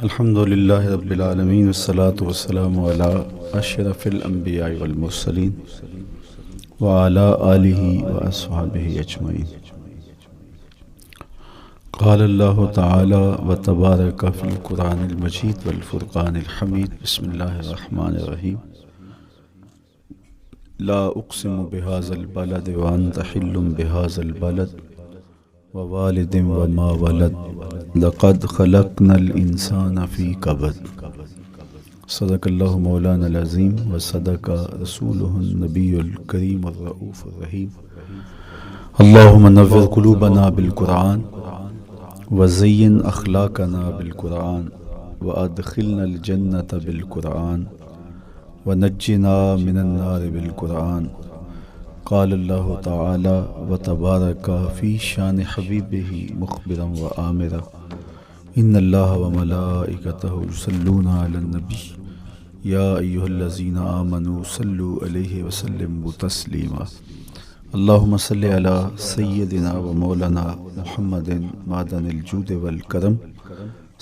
الحمد للہ رب العالمین والصلاة والسلام علی اشرف الانبیاء والمرسلین وعلی آلہ واصحابہ اجمعین۔ قال اللہ تعالی وتبارک فی القرآن المجید والفرقان الحمید۔ بسم اللہ الرحمن الرحیم۔ لا اقسم بهذا البلد وانت حل بهذا البلد ووالد وما ولد لقد خلقنا الانسان فی کبد۔ صدق اللہ مولانا العظیم وصدق رسولہ النبی الکریم الرؤوف الرحیم۔ اللہم نور قلوبنا بالقرآن وزین اخلاقنا بالقرآن وادخلنا الجنة بالقرآن ونجنا من النار بالقرآن۔ قال اللہ تعالی وتبارک فی شان حبیبہ مخبرا وآمرا ان اللہ وملائکتہ یصلون علی النبی یا ایہا الذین آمنوا صلوا علیہ وسلموا تسلیما۔ اللہم صلی علی سیدنا و مولانا محمد معدن الجود والکرم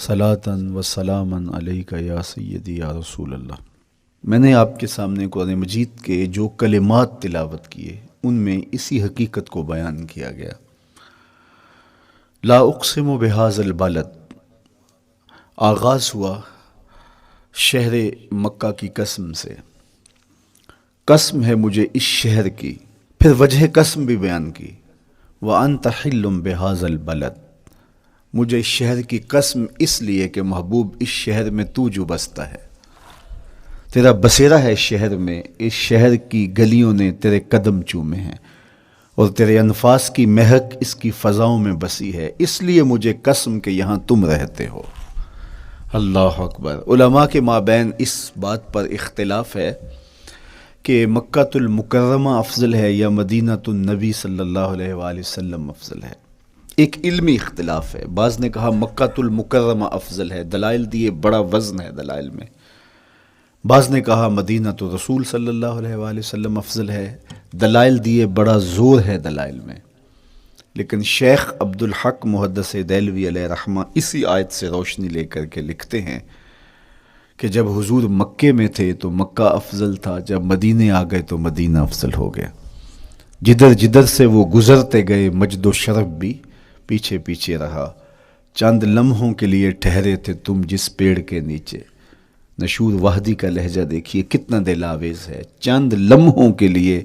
صلاۃ و سلاما علیک یا سیدی یا رسول اللہ۔ میں نے آپ کے سامنے قرآن مجید کے جو کلمات تلاوت کیے ان میں اسی حقیقت کو بیان کیا گیا۔ لا اقسم بهذا البلد، آغاز ہوا شہر مکہ کی قسم سے۔ قسم ہے مجھے اس شہر کی، پھر وجہ قسم بھی بیان کی۔ وانت حل بهذا البلد، مجھے اس شہر کی قسم اس لیے کہ محبوب اس شہر میں تو جو بستا ہے، تیرا بسیرا ہے شہر میں، اس شہر کی گلیوں نے تیرے قدم چومے ہیں اور تیرے انفاس کی مہک اس کی فضاؤں میں بسی ہے، اس لیے مجھے قسم کہ یہاں تم رہتے ہو۔ اللہ اکبر۔ علماء کے مابین اس بات پر اختلاف ہے کہ مکۃ المکرمہ افضل ہے یا مدینہ النبی صلی اللہ علیہ وآلہ وسلم افضل ہے۔ ایک علمی اختلاف ہے، بعض نے کہا مکۃ المکرمہ افضل ہے، دلائل دیے، بڑا وزن ہے دلائل میں۔ بعض نے کہا مدینہ تو رسول صلی اللہ علیہ وآلہ وسلم افضل ہے، دلائل دیے، بڑا زور ہے دلائل میں۔ لیکن شیخ عبد الحق محدث دہلوی علیہ رحمہ اسی آیت سے روشنی لے کر کے لکھتے ہیں کہ جب حضور مکے میں تھے تو مکہ افضل تھا، جب مدینے آ گئے تو مدینہ افضل ہو گیا۔ جدھر جدھر سے وہ گزرتے گئے مجد و شرف بھی پیچھے پیچھے رہا۔ چند لمحوں کے لیے ٹھہرے تھے تم جس پیڑ کے نیچے۔ نشور وحدی کا لہجہ دیکھیے کتنا دل آویز ہے۔ چند لمحوں کے لیے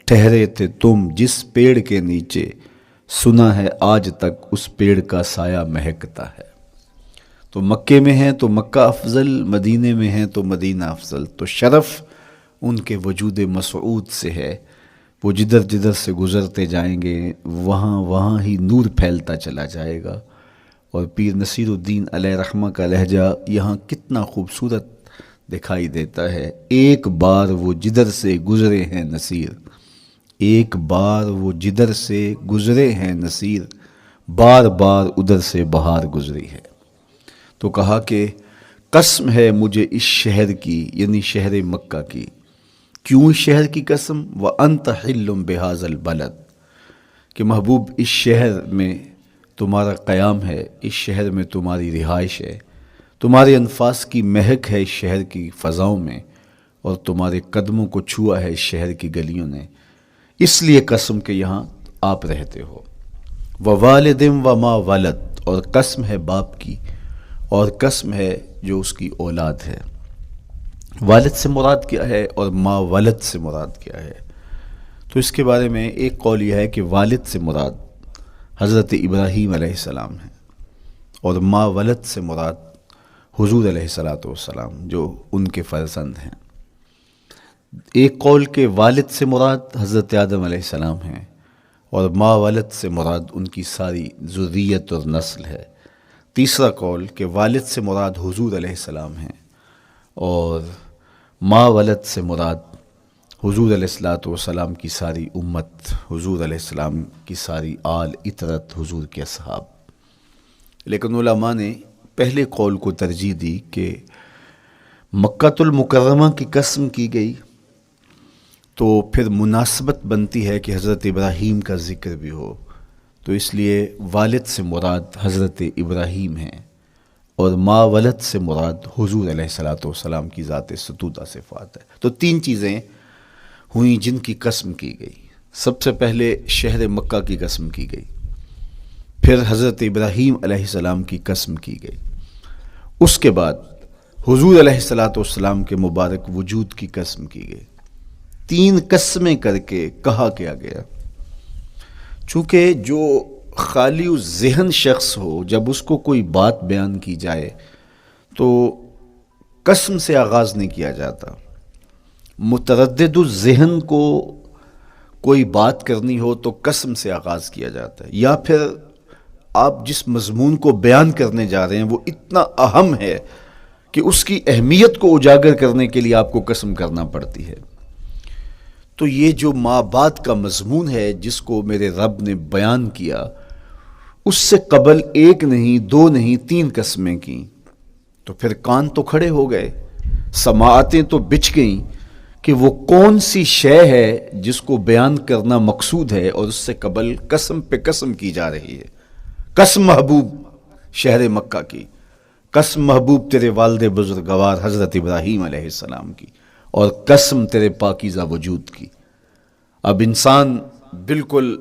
ٹھہرے تھے تم جس پیڑ کے نیچے، سنا ہے آج تک اس پیڑ کا سایہ مہکتا ہے۔ تو مکے میں ہیں تو مکہ افضل، مدینے میں ہیں تو مدینہ افضل۔ تو شرف ان کے وجود مسعود سے ہے، وہ جدھر جدھر سے گزرتے جائیں گے وہاں وہاں ہی نور پھیلتا چلا جائے گا۔ اور پیر نصیر الدین علیہ رحمہ کا لہجہ یہاں کتنا خوبصورت دکھائی دیتا ہے۔ ایک بار وہ جدھر سے گزرے ہیں نصیر، ایک بار وہ جدھر سے گزرے ہیں نصیر، بار بار ادھر سے بہار گزری ہے۔ تو کہا کہ قسم ہے مجھے اس شہر کی، یعنی شہر مکہ کی۔ کیوں اس شہر کی قسم؟ وَأَنْتَ حِلٌّ بِهَذَا الْبَلَدِ، کہ محبوب اس شہر میں تمہارا قیام ہے، اس شہر میں تمہاری رہائش ہے، تمہارے انفاس کی مہک ہے اس شہر کی فضاؤں میں، اور تمہارے قدموں کو چھوا ہے اس شہر کی گلیوں نے، اس لیے قسم کہ یہاں آپ رہتے ہو۔ وَوَالِدٍ وَمَا وَلَدَ، اور قسم ہے باپ کی، اور قسم ہے جو اس کی اولاد ہے۔ والد سے مراد کیا ہے اور ما ولد سے مراد کیا ہے؟ تو اس کے بارے میں ایک قول یہ ہے کہ والد سے مراد حضرت ابراہیم علیہ السلام ہے، اور ما ولد سے مراد حضور علیہ السلام جو ان کے فرزند ہیں۔ ایک قول کے والد سے مراد حضرت آدم علیہ السلام ہیں، اور ما ولد سے مراد ان کی ساری ذریت اور نسل ہے۔ تیسرا قول کہ والد سے مراد حضور علیہ السلام ہیں، اور ما ولد سے مراد حضور علیہ السلام کی ساری امت، حضور علیہ السلام کی ساری آل اطرت، حضور کے اصحاب۔ لیکن علماء نے پہلے قول کو ترجیح دی کہ مکۃ المکرمہ کی قسم کی گئی تو پھر مناسبت بنتی ہے کہ حضرت ابراہیم کا ذکر بھی ہو، تو اس لیے والد سے مراد حضرت ابراہیم ہیں، اور ما ولد سے مراد حضور علیہ الصلوۃ والسلام کی ذات ستودہ صفات ہے۔ تو تین چیزیں ہوئیں جن کی قسم کی گئی۔ سب سے پہلے شہر مکہ کی قسم کی گئی، پھر حضرت ابراہیم علیہ السلام کی قسم کی گئی، اس کے بعد حضور علیہ الصلوۃ والسلام کے مبارک وجود کی قسم کی گئی۔ تین قسمیں کر کے کہا کیا گیا، چونکہ جو خالی ذہن شخص ہو، جب اس کو کوئی بات بیان کی جائے تو قسم سے آغاز نہیں کیا جاتا۔ متردد الذہن کو کوئی بات کرنی ہو تو قسم سے آغاز کیا جاتا ہے، یا پھر آپ جس مضمون کو بیان کرنے جا رہے ہیں وہ اتنا اہم ہے کہ اس کی اہمیت کو اجاگر کرنے کے لیے آپ کو قسم کرنا پڑتی ہے۔ تو یہ جو ما بعد کا مضمون ہے جس کو میرے رب نے بیان کیا، اس سے قبل ایک نہیں، دو نہیں، تین قسمیں کیں، تو پھر کان تو کھڑے ہو گئے، سماعتیں تو بچھ گئیں کہ وہ کون سی شے ہے جس کو بیان کرنا مقصود ہے، اور اس سے قبل قسم پہ قسم کی جا رہی ہے۔ قسم محبوب شہر مکہ کی، قسم محبوب تیرے والد بزرگوار حضرت ابراہیم علیہ السلام کی، اور قسم تیرے پاکیزہ وجود کی۔ اب انسان بالکل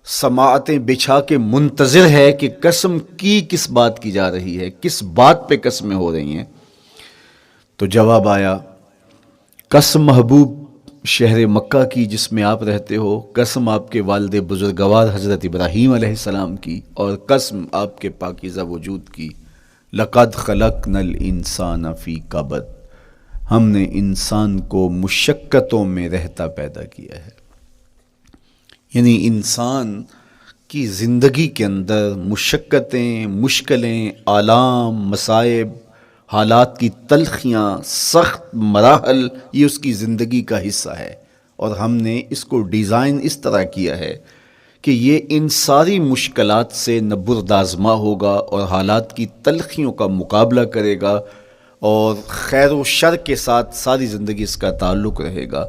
سماعتیں بچھا کے منتظر ہے کہ قسم کی کس بات کی جا رہی ہے، کس بات پہ قسمیں ہو رہی ہیں۔ تو جواب آیا، قسم محبوب شہر مکہ کی جس میں آپ رہتے ہو، قسم آپ کے والد بزرگوار حضرت ابراہیم علیہ السلام کی، اور قسم آپ کے پاکیزہ وجود کی۔ لقد خلقنا الانسان فی کبد، ہم نے انسان کو مشقتوں میں رہتا پیدا کیا ہے۔ یعنی انسان کی زندگی کے اندر مشقتیں، مشکلیں، آلام، مصائب، حالات کی تلخیاں، سخت مراحل، یہ اس کی زندگی کا حصہ ہے، اور ہم نے اس کو ڈیزائن اس طرح کیا ہے کہ یہ ان ساری مشکلات سے نہ بردآزما ہوگا اور حالات کی تلخیوں کا مقابلہ کرے گا، اور خیر و شر کے ساتھ ساری زندگی اس کا تعلق رہے گا۔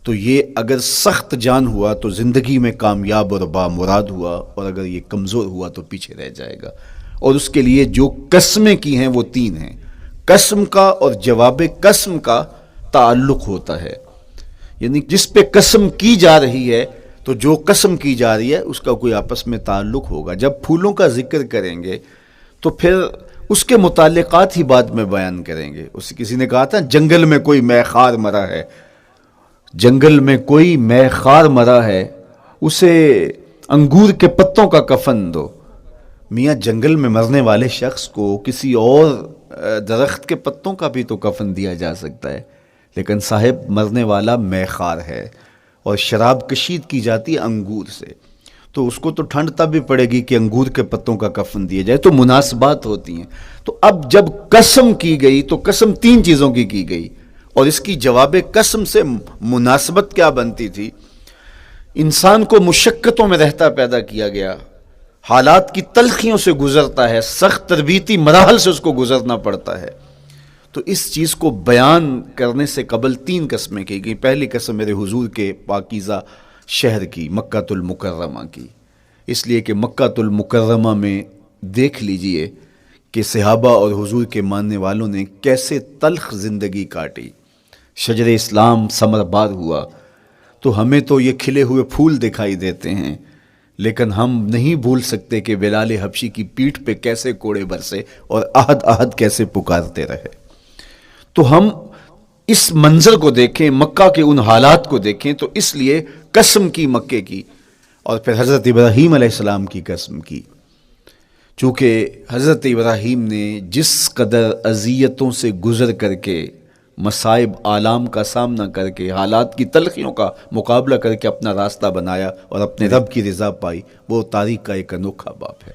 تو یہ اگر سخت جان ہوا تو زندگی میں کامیاب اور بامراد ہوا، اور اگر یہ کمزور ہوا تو پیچھے رہ جائے گا۔ اور اس کے لیے جو قسمیں کی ہیں وہ تین ہیں۔ قسم کا اور جواب قسم کا تعلق ہوتا ہے، یعنی جس پہ قسم کی جا رہی ہے تو جو قسم کی جا رہی ہے اس کا کوئی آپس میں تعلق ہوگا۔ جب پھولوں کا ذکر کریں گے تو پھر اس کے متعلقات ہی بعد میں بیان کریں گے۔ اس کسی نے کہا تھا جنگل میں کوئی مے خار مرا ہے، جنگل میں کوئی مے خار مرا ہے، اسے انگور کے پتوں کا کفن دو۔ میاں جنگل میں مرنے والے شخص کو کسی اور درخت کے پتوں کا بھی تو کفن دیا جا سکتا ہے، لیکن صاحب مرنے والا مے خار ہے، اور شراب کشید کی جاتی ہے انگور سے، تو اس کو تو ٹھنڈ تب بھی پڑے گی کہ انگور کے پتوں کا کفن دیا جائے۔ تو مناسبات ہوتی ہیں۔ تو اب جب قسم کی گئی تو قسم تین چیزوں کی گئی، اور اس کی جواب قسم سے مناسبت کیا بنتی تھی؟ انسان کو مشقتوں میں رہتا پیدا کیا گیا، حالات کی تلخیوں سے گزرتا ہے، سخت تربیتی مراحل سے اس کو گزرنا پڑتا ہے۔ تو اس چیز کو بیان کرنے سے قبل تین قسمیں کی گئی۔ پہلی قسم میرے حضور کے پاکیزہ شہر کی، مکہ المکرمہ کی، اس لیے کہ مکہ المکرمہ میں دیکھ لیجئے کہ صحابہ اور حضور کے ماننے والوں نے کیسے تلخ زندگی کاٹی۔ شجر اسلام ثمر بار ہوا تو ہمیں تو یہ کھلے ہوئے پھول دکھائی دیتے ہیں، لیکن ہم نہیں بھول سکتے کہ بلال حبشی کی پیٹھ پہ کیسے کوڑے برسے اور احد احد کیسے پکارتے رہے۔ تو ہم اس منظر کو دیکھیں، مکہ کے ان حالات کو دیکھیں، تو اس لیے قسم کی مکے کی، اور پھر حضرت ابراہیم علیہ السلام کی قسم کی، چونکہ حضرت ابراہیم نے جس قدر اذیتوں سے گزر کر کے، مصائب آلام کا سامنا کر کے، حالات کی تلخیوں کا مقابلہ کر کے اپنا راستہ بنایا اور اپنے رب کی رضا پائی، وہ تاریخ کا ایک انوکھا باپ ہے۔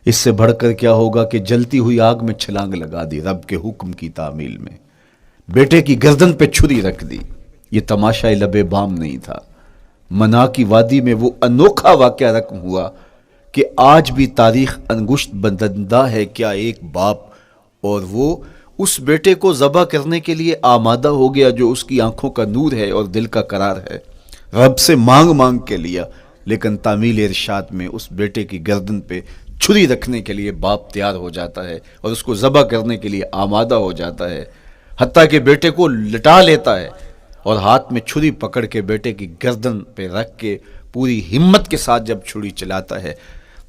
اس سے بڑھ کر کیا ہوگا کہ جلتی ہوئی آگ میں چھلانگ لگا دی رب کے حکم کی تعمیل میں، بیٹے کی گردن پہ چھری رکھ دی۔ یہ تماشا لب بام نہیں تھا، منا کی وادی میں وہ انوکھا واقعہ رقم ہوا کہ آج بھی تاریخ انگشت بدندہ ہے کیا ایک باپ، اور وہ اس بیٹے کو ذبح کرنے کے لیے آمادہ ہو گیا جو اس کی آنکھوں کا نور ہے اور دل کا قرار ہے، رب سے مانگ کے لیا، لیکن تعمیل ارشاد میں اس بیٹے کی گردن پہ چھری رکھنے کے لیے باپ تیار ہو جاتا ہے اور اس کو ذبح کرنے کے لیے آمادہ ہو جاتا ہے، حتیٰ کہ بیٹے کو لٹا لیتا ہے اور ہاتھ میں چھری پکڑ کے بیٹے کی گردن پہ رکھ کے پوری ہمت کے ساتھ جب چھری چلاتا ہے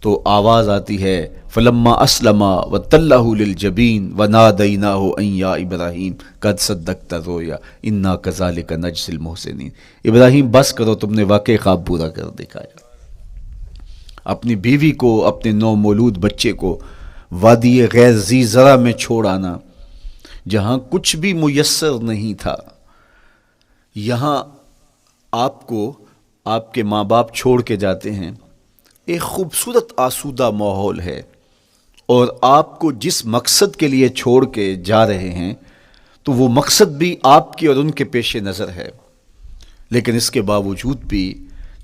تو آواز آتی ہے فلما اسلما وتلہ للجبین ونادیناہ ان یا ابراہیم قد صدقت الرؤیا انا کذالک نجزی المحسنین۔ ابراہیم بس کرو، تم نے واقعی خواب پورا کر دکھایا۔ اپنی بیوی کو، اپنے نو مولود بچے کو وادی غیر ذی زرع میں چھوڑ آنا، جہاں کچھ بھی میسر نہیں تھا، یہاں آپ کو آپ کے ماں باپ چھوڑ کے جاتے ہیں، ایک خوبصورت آسودہ ماحول ہے، اور آپ کو جس مقصد کے لیے چھوڑ کے جا رہے ہیں تو وہ مقصد بھی آپ کی اور ان کے پیش نظر ہے، لیکن اس کے باوجود بھی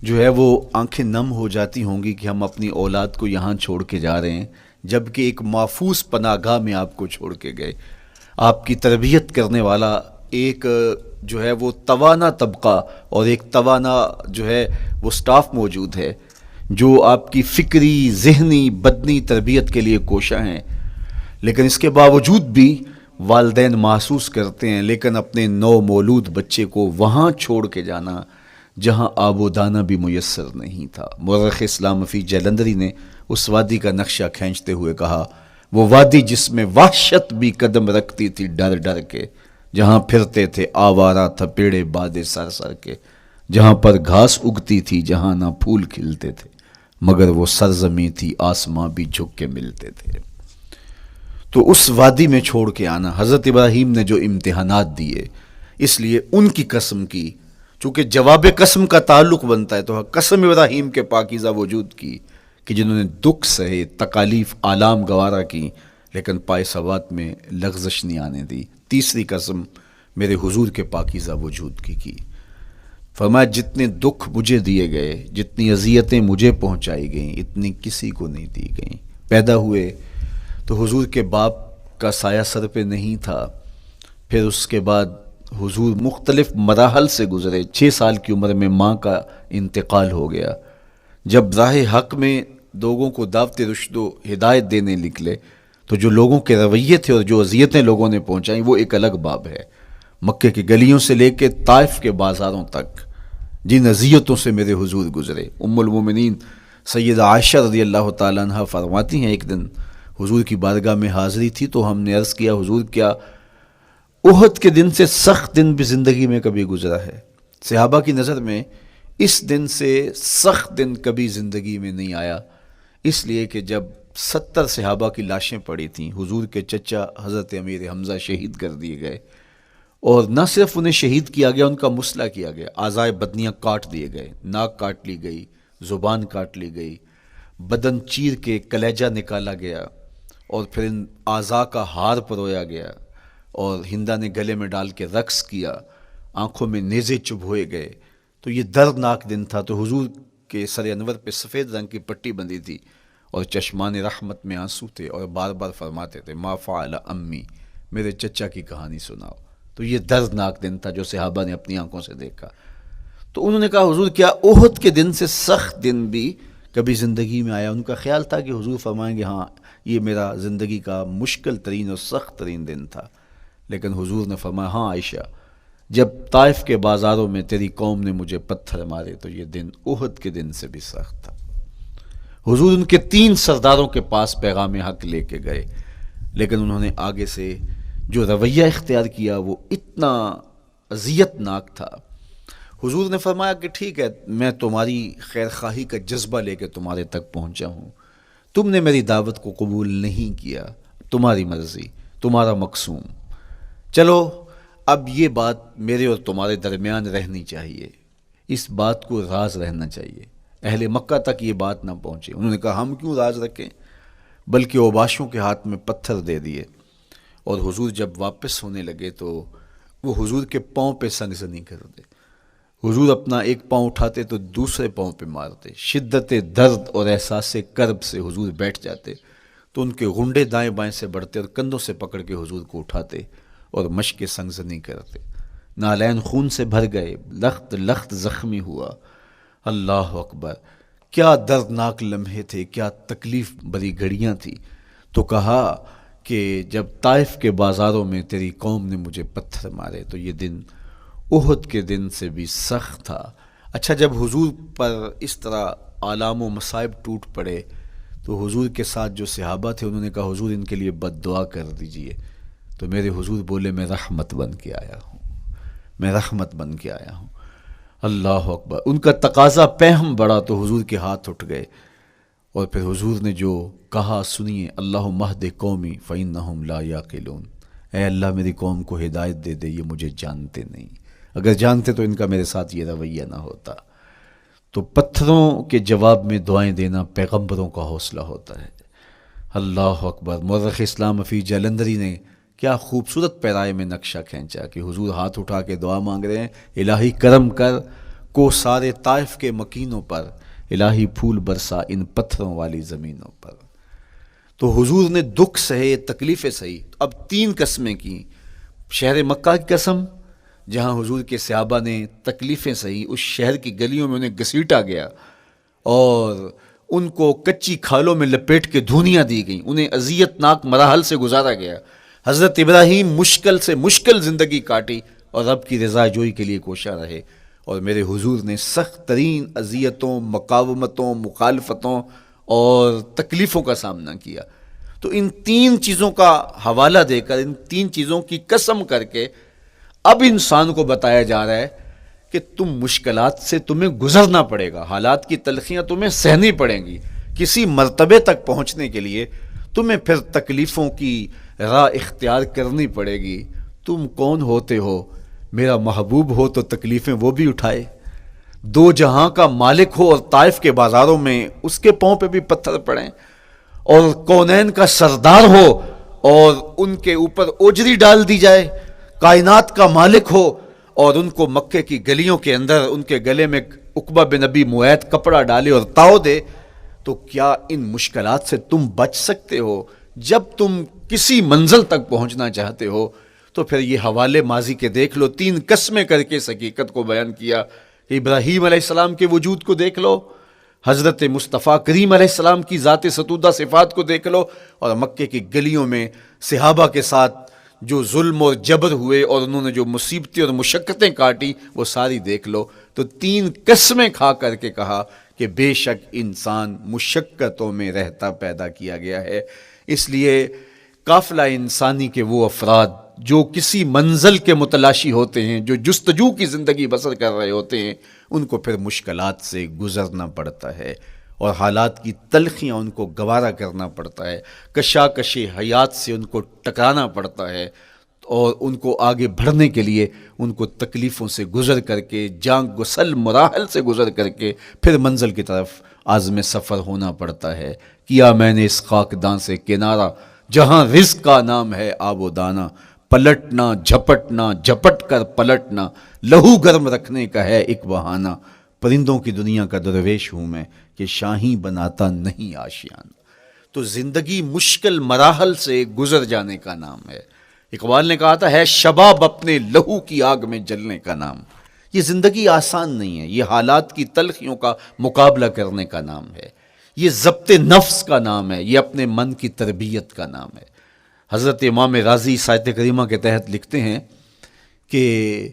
جو ہے وہ آنکھیں نم ہو جاتی ہوں گی کہ ہم اپنی اولاد کو یہاں چھوڑ کے جا رہے ہیں، جبکہ ایک محفوظ پناہ گاہ میں آپ کو چھوڑ کے گئے۔ آپ کی تربیت کرنے والا ایک جو ہے وہ توانا طبقہ اور ایک توانا جو ہے وہ سٹاف موجود ہے جو آپ کی فکری، ذہنی، بدنی تربیت کے لیے کوشاں ہیں، لیکن اس کے باوجود بھی والدین محسوس کرتے ہیں لیکن اپنے نو مولود بچے کو وہاں چھوڑ کے جانا جہاں آب و دانہ بھی میسر نہیں تھا۔ مورخ اسلام مفی جلندری نے اس وادی کا نقشہ کھینچتے ہوئے کہا، وہ وادی جس میں وحشت بھی قدم رکھتی تھی ڈر ڈر کے، جہاں پھرتے تھے آوارہ تھپیڑے بادے سر سر کے، جہاں پر گھاس اگتی تھی، جہاں نہ پھول کھلتے تھے، مگر وہ سرزمیں تھی آسماں بھی جھک کے ملتے تھے۔ تو اس وادی میں چھوڑ کے آنا، حضرت ابراہیم نے جو امتحانات دیے، اس لیے ان کی قسم کی، چونکہ جواب قسم کا تعلق بنتا ہے تو قسم ابراہیم کے پاکیزہ وجود کی کہ جنہوں نے دکھ سہے، تکالیف آلام گوارا کی، لیکن پائے ثبات میں لغزش نہیں آنے دی۔ تیسری قسم میرے حضور کے پاکیزہ وجود کی فرمایا جتنے دکھ مجھے دیے گئے، جتنی اذیتیں مجھے پہنچائی گئیں، اتنی کسی کو نہیں دی گئیں۔ پیدا ہوئے تو حضور کے باپ کا سایہ سر پہ نہیں تھا، پھر اس کے بعد حضور مختلف مراحل سے گزرے۔ 6 سال کی عمر میں ماں کا انتقال ہو گیا۔ جب راہ حق میں لوگوں کو دعوت رشد و ہدایت دینے نکلے تو جو لوگوں کے رویے تھے اور جو اذیتیں لوگوں نے پہنچائیں وہ ایک الگ باب ہے۔ مکے کی گلیوں سے لے کے طائف کے بازاروں تک جن اذیتوں سے میرے حضور گزرے، ام المومنین سیدہ عائشہ رضی اللہ تعالیٰ عنہ فرماتی ہیں ایک دن حضور کی بارگاہ میں حاضری تھی تو ہم نے عرض کیا حضور کیا احد کے دن سے سخت دن بھی زندگی میں کبھی گزرا ہے؟ صحابہ کی نظر میں اس دن سے سخت دن کبھی زندگی میں نہیں آیا، اس لیے کہ جب 70 صحابہ کی لاشیں پڑی تھیں، حضور کے چچا حضرت امیر حمزہ شہید کر دیے گئے، اور نہ صرف انہیں شہید کیا گیا، ان کا مسئلہ کیا گیا، اعضائے بدنیاں کاٹ دیے گئے، ناک کاٹ لی گئی، زبان کاٹ لی گئی، بدن چیر کے کلیجہ نکالا گیا، اور پھر ان اعضاء کا ہار پرویا گیا، اور ہندا نے گلے میں ڈال کے رقص کیا، آنکھوں میں نیزے چبھوئے گئے۔ تو یہ دردناک دن تھا۔ تو حضور کے سر انور پہ سفید رنگ کی پٹی بندھی تھی اور چشمان رحمت میں آنسو تھے، اور بار بار فرماتے تھے ما فعل امی، میرے چچا کی کہانی سناؤ۔ تو یہ دردناک دن تھا جو صحابہ نے اپنی آنکھوں سے دیکھا۔ تو انہوں نے کہا حضور کیا احد کے دن سے سخت دن بھی کبھی زندگی میں آیا؟ ان کا خیال تھا کہ حضور فرمائیں گے ہاں یہ میرا زندگی کا مشکل ترین اور سخت ترین دن تھا، لیکن حضور نے فرمایا ہاں عائشہ، جب طائف کے بازاروں میں تیری قوم نے مجھے پتھر مارے تو یہ دن احد کے دن سے بھی سخت تھا۔ حضور ان کے 3 سرداروں کے پاس پیغام حق لے کے گئے، لیکن انہوں نے آگے سے جو رویہ اختیار کیا وہ اتنا اذیت ناک تھا۔ حضور نے فرمایا کہ ٹھیک ہے، میں تمہاری خیر خواہی کا جذبہ لے کے تمہارے تک پہنچا ہوں، تم نے میری دعوت کو قبول نہیں کیا، تمہاری مرضی، تمہارا مقسوم، چلو اب یہ بات میرے اور تمہارے درمیان رہنی چاہیے، اس بات کو راز رہنا چاہیے، اہل مکہ تک یہ بات نہ پہنچے۔ انہوں نے کہا ہم کیوں راز رکھیں، بلکہ اوباشوں کے ہاتھ میں پتھر دے دیے، اور حضور جب واپس ہونے لگے تو وہ حضور کے پاؤں پہ سنگسنی کرتے، حضور اپنا ایک پاؤں اٹھاتے تو دوسرے پاؤں پہ مارتے، شدت درد اور احساس کرب سے حضور بیٹھ جاتے تو ان کے غنڈے دائیں بائیں سے بڑھتے اور کندھوں سے پکڑ کے حضور کو اٹھاتے اور مشق سنگزنی کرتے۔ نالین خون سے بھر گئے، لخت لخت زخمی ہوا۔ اللہ اکبر، کیا دردناک لمحے تھے، کیا تکلیف بھری گھڑیاں تھیں. تو کہا کہ جب طائف کے بازاروں میں تیری قوم نے مجھے پتھر مارے تو یہ دن احد کے دن سے بھی سخت تھا. اچھا، جب حضور پر اس طرح آلام و مصائب ٹوٹ پڑے تو حضور کے ساتھ جو صحابہ تھے انہوں نے کہا حضور ان کے لیے بد دعا کر دیجئے. تو میرے حضور بولے میں رحمت بن کے آیا ہوں، میں رحمت بن کے آیا ہوں. اللہ اکبر. ان کا تقاضا پہم بڑا تو حضور کے ہاتھ اٹھ گئے، اور پھر حضور نے جو کہا سنیے، اللہم اہد قومی فإنہم لا یعقلون. اے اللہ میری قوم کو ہدایت دے دے، یہ مجھے جانتے نہیں، اگر جانتے تو ان کا میرے ساتھ یہ رویہ نہ ہوتا. تو پتھروں کے جواب میں دعائیں دینا پیغمبروں کا حوصلہ ہوتا ہے. اللہ اکبر. مورخ اسلام فی جلندری نے کیا خوبصورت پیرائے میں نقشہ کھینچا کہ حضور ہاتھ اٹھا کے دعا مانگ رہے ہیں، الہی کرم کر کو سارے طائف کے مکینوں پر، الہی پھول برسا ان پتھروں والی زمینوں پر. تو حضور نے دکھ سہے، تکلیفیں سہی. اب 3 قسمیں کی. شہر مکہ کی قسم جہاں حضور کے صحابہ نے تکلیفیں سہی، اس شہر کی گلیوں میں انہیں گھسیٹا گیا اور ان کو کچی کھالوں میں لپیٹ کے دھونیاں دی گئیں، انہیں اذیت ناک مراحل سے گزارا گیا. حضرت ابراہیم مشکل سے مشکل زندگی کاٹی اور رب کی رضا جوئی کے لیے کوشاں رہے، اور میرے حضور نے سخت ترین اذیتوں، مقاومتوں، مخالفتوں اور تکلیفوں کا سامنا کیا. تو ان 3 چیزوں کا حوالہ دے کر، ان 3 چیزوں کی قسم کر کے اب انسان کو بتایا جا رہا ہے کہ تم مشکلات سے تمہیں گزرنا پڑے گا، حالات کی تلخیاں تمہیں سہنی پڑیں گی. کسی مرتبے تک پہنچنے کے لیے تمہیں پھر تکلیفوں کی راہ اختیار کرنی پڑے گی. تم کون ہوتے ہو؟ میرا محبوب ہو تو تکلیفیں وہ بھی اٹھائے. 2 جہاں کا مالک ہو اور طائف کے بازاروں میں اس کے پاؤں پہ بھی پتھر پڑیں، اور کونین کا سردار ہو اور ان کے اوپر اوجری ڈال دی جائے، کائنات کا مالک ہو اور ان کو مکے کی گلیوں کے اندر ان کے گلے میں عقبہ بن ابی معیط کپڑا ڈالے اور تاؤ دے. تو کیا ان مشکلات سے تم بچ سکتے ہو؟ جب تم کسی منزل تک پہنچنا چاہتے ہو تو پھر یہ حوالے ماضی کے دیکھ لو. 3 قسمیں کر کے اس حقیقت کو بیان کیا کہ ابراہیم علیہ السلام کے وجود کو دیکھ لو، حضرت مصطفیٰ کریم علیہ السلام کی ذات ستودہ صفات کو دیکھ لو، اور مکے کی گلیوں میں صحابہ کے ساتھ جو ظلم اور جبر ہوئے اور انہوں نے جو مصیبتیں اور مشقتیں کاٹی وہ ساری دیکھ لو. تو 3 قسمیں کھا کر کے کہا کہ بے شک انسان مشقتوں میں رہتا پیدا کیا گیا ہے. اس لیے قافلہ انسانی کے وہ افراد جو کسی منزل کے متلاشی ہوتے ہیں، جو جستجو کی زندگی بسر کر رہے ہوتے ہیں، ان کو پھر مشکلات سے گزرنا پڑتا ہے اور حالات کی تلخیاں ان کو گوارا کرنا پڑتا ہے، کشاکش حیات سے ان کو ٹکرانا پڑتا ہے، اور ان کو آگے بڑھنے کے لیے ان کو تکلیفوں سے گزر کر کے، جان گسل مراحل سے گزر کر کے پھر منزل کی طرف عازم سفر ہونا پڑتا ہے. کیا میں نے اس خاکدان سے کنارہ جہاں رزق کا نام ہے آب و دانہ، پلٹنا جھپٹنا جھپٹ کر پلٹنا لہو گرم رکھنے کا ہے ایک بہانہ. پرندوں کی دنیا کا درویش ہوں میں کہ شاہی بناتا نہیں آشیانہ. تو زندگی مشکل مراحل سے گزر جانے کا نام ہے. اقبال نے کہا تھا ہے شباب اپنے لہو کی آگ میں جلنے کا نام. یہ زندگی آسان نہیں ہے، یہ حالات کی تلخیوں کا مقابلہ کرنے کا نام ہے، یہ ضبط نفس کا نام ہے، یہ اپنے من کی تربیت کا نام ہے. حضرت امام رازی سایت کریمہ کے تحت لکھتے ہیں کہ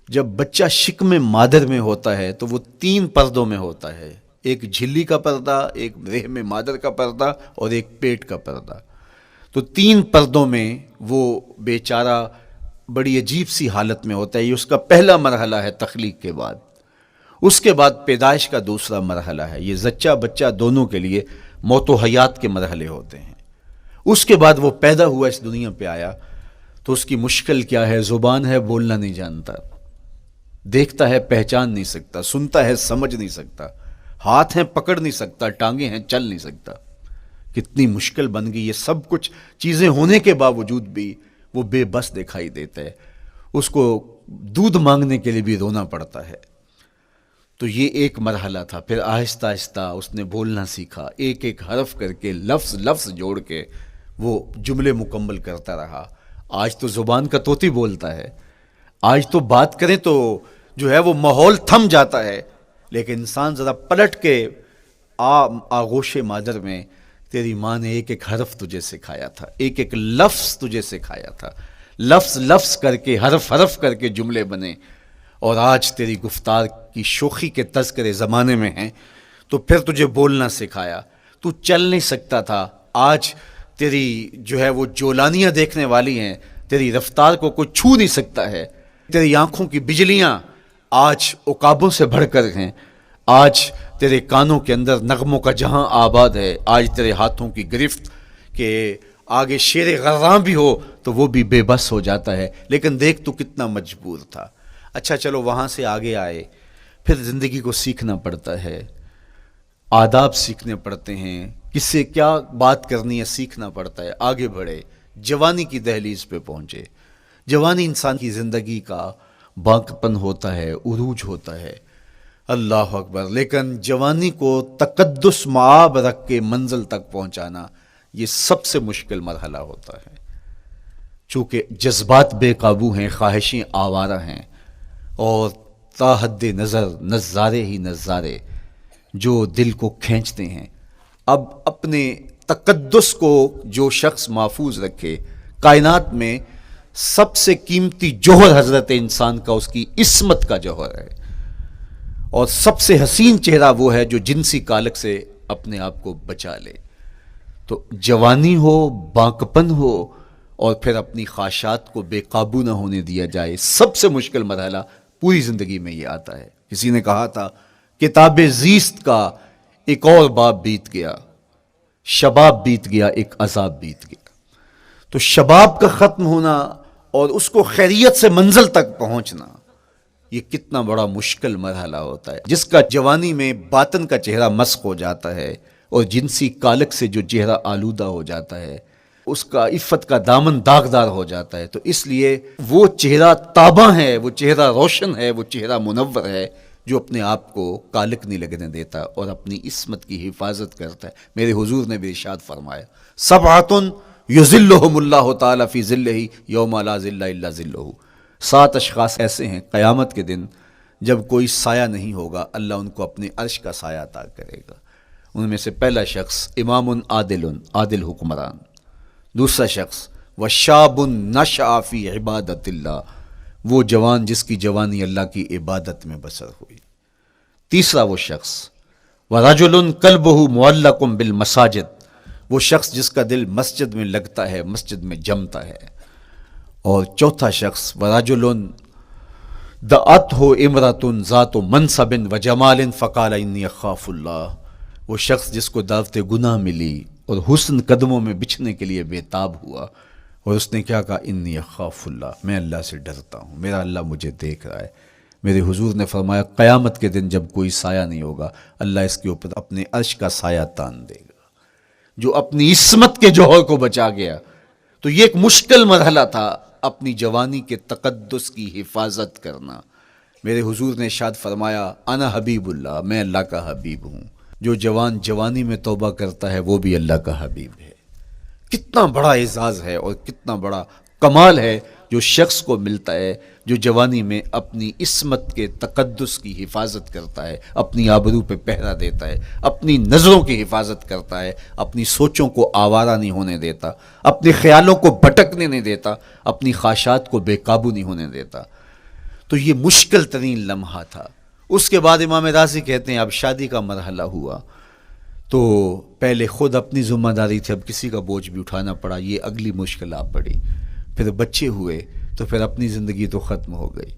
جب بچہ شکم مادر میں ہوتا ہے تو وہ 3 پردوں میں ہوتا ہے، ایک جھلی کا پردہ، ایک رحم مادر کا پردہ اور ایک پیٹ کا پردہ. تو 3 پردوں میں وہ بیچارہ بڑی عجیب سی حالت میں ہوتا ہے. یہ اس کا پہلا مرحلہ ہے تخلیق کے بعد. اس کے بعد پیدائش کا دوسرا مرحلہ ہے. یہ زچہ بچہ دونوں کے لیے موت و حیات کے مرحلے ہوتے ہیں. اس کے بعد وہ پیدا ہوا، اس دنیا پہ آیا تو اس کی مشکل کیا ہے؟ زبان ہے، بولنا نہیں جانتا، دیکھتا ہے پہچان نہیں سکتا، سنتا ہے سمجھ نہیں سکتا، ہاتھ ہیں پکڑ نہیں سکتا، ٹانگیں ہیں چل نہیں سکتا. کتنی مشکل بن گئی. یہ سب کچھ چیزیں ہونے کے باوجود بھی وہ بے بس دکھائی دیتا ہے. اس کو دودھ مانگنے کے لیے بھی رونا پڑتا ہے. تو یہ ایک مرحلہ تھا. پھر آہستہ آہستہ اس نے بولنا سیکھا، ایک ایک حرف کر کے لفظ جوڑ کے وہ جملے مکمل کرتا رہا. آج تو زبان کا طوطی بولتا ہے، آج تو بات کریں تو جو ہے وہ ماحول تھم جاتا ہے. لیکن انسان ذرا پلٹ کے آغوش مادر میں تیری ماں نے ایک ایک حرف تجھے سکھایا تھا، ایک ایک لفظ تجھے سکھایا تھا، لفظ لفظ کر کے، حرف حرف کر کے جملے بنے، اور آج تیری گفتار کی شوخی کے تذکرے زمانے میں ہیں، تو پھر تجھے بولنا سکھایا، تو چل نہیں سکتا تھا، آج تیری جو ہے وہ جولانیاں دیکھنے والی ہیں، تیری رفتار کو کوئی چھو نہیں سکتا ہے، تیری آنکھوں کی بجلیاں آج عقابوں سے بڑھ کر ہیں، آج تیرے کانوں کے اندر نغموں کا جہاں آباد ہے، آج تیرے ہاتھوں کی گرفت کہ آگے شیر غراں بھی ہو تو وہ بھی بے بس ہو جاتا ہے، لیکن دیکھ تو کتنا مجبور تھا۔ اچھا چلو وہاں سے آگے آئے، پھر زندگی کو سیکھنا پڑتا ہے، آداب سیکھنے پڑتے ہیں، کس سے کیا بات کرنی ہے سیکھنا پڑتا ہے، آگے بڑھے، جوانی کی دہلیز پہ پہنچے۔ جوانی انسان کی زندگی کا باقپن ہوتا ہے، عروج ہوتا ہے، اللہ اکبر، لیکن جوانی کو تقدس معاب رکھ کے منزل تک پہنچانا یہ سب سے مشکل مرحلہ ہوتا ہے، چونکہ جذبات بے قابو ہیں، خواہشیں آوارہ ہیں، اور تا حد نظر نظارے ہی نظارے جو دل کو کھینچتے ہیں۔ اب اپنے تقدس کو جو شخص محفوظ رکھے، کائنات میں سب سے قیمتی جوہر حضرت انسان کا اس کی عصمت کا جوہر ہے، اور سب سے حسین چہرہ وہ ہے جو جنسی کالک سے اپنے آپ کو بچا لے۔ تو جوانی ہو، باقپن ہو، اور پھر اپنی خواہشات کو بے قابو نہ ہونے دیا جائے، سب سے مشکل مرحلہ پوری زندگی میں یہ آتا ہے۔ کسی نے کہا تھا کتاب زیست کا ایک اور باب بیت گیا، شباب بیت گیا، ایک عذاب بیت گیا۔ تو شباب کا ختم ہونا اور اس کو خیریت سے منزل تک پہنچنا، یہ کتنا بڑا مشکل مرحلہ ہوتا ہے، جس کا جوانی میں باطن کا چہرہ مسخ ہو جاتا ہے اور جنسی کالک سے جو چہرہ آلودہ ہو جاتا ہے، اس کا عفت کا دامن داغدار ہو جاتا ہے۔ تو اس لیے وہ چہرہ تاباں ہے، وہ چہرہ روشن ہے، وہ چہرہ منور ہے جو اپنے آپ کو کالک نہیں لگنے دیتا اور اپنی عصمت کی حفاظت کرتا ہے۔ میرے حضور نے بھی ارشاد فرمایا، سبعۃ یظلھم اللہ تعالی فی ظلہ یوم لا ظل الا ظلہ، 7 اشخاص ایسے ہیں قیامت کے دن جب کوئی سایہ نہیں ہوگا، اللہ ان کو اپنے عرش کا سایہ عطا کرے گا۔ ان میں سے پہلا شخص امام عادل حکمران، دوسرا شخص وشاب نشأ فی عبادت اللہ، وہ جوان جس کی جوانی اللہ کی عبادت میں بسر ہوئی، تیسرا وہ شخص ورجل قلبہ معلق بالمساجد، وہ شخص جس کا دل مسجد میں لگتا ہے، مسجد میں جمتا ہے، اور چوتھا شخص ورجل دعتہ امرأۃ ذات منصب وجمال فقال انی اخاف اللہ، وہ شخص جس کو دعوت گناہ ملی اور حسن قدموں میں بچھنے کے لیے بےتاب ہوا، اور اس نے کیا کہا، انی اخاف اللہ، میں اللہ سے ڈرتا ہوں، میرا اللہ مجھے دیکھ رہا ہے۔ میرے حضور نے فرمایا قیامت کے دن جب کوئی سایہ نہیں ہوگا، اللہ اس کے اوپر اپنے عرش کا سایہ تان دے گا، جو اپنی عصمت کے جوہر کو بچا گیا۔ تو یہ ایک مشکل مرحلہ تھا، اپنی جوانی کے تقدس کی حفاظت کرنا۔ میرے حضور نے ارشاد فرمایا انا حبیب اللہ، میں اللہ کا حبیب ہوں۔ جو جوان جوانی میں توبہ کرتا ہے وہ بھی اللہ کا حبیب ہے۔ کتنا بڑا اعزاز ہے اور کتنا بڑا کمال ہے جو شخص کو ملتا ہے جو جوانی میں اپنی عصمت کے تقدس کی حفاظت کرتا ہے، اپنی آبرو پہ پہرا دیتا ہے، اپنی نظروں کی حفاظت کرتا ہے، اپنی سوچوں کو آوارہ نہیں ہونے دیتا، اپنے خیالوں کو بھٹکنے نہیں دیتا، اپنی خواہشات کو بے قابو نہیں ہونے دیتا۔ تو یہ مشکل ترین لمحہ تھا۔ اس کے بعد امام راضی کہتے ہیں اب شادی کا مرحلہ ہوا، تو پہلے خود اپنی ذمہ داری تھی، اب کسی کا بوجھ بھی اٹھانا پڑا، یہ اگلی مشکل آ پڑی۔ پھر بچے ہوئے تو پھر اپنی زندگی تو ختم ہو گئی،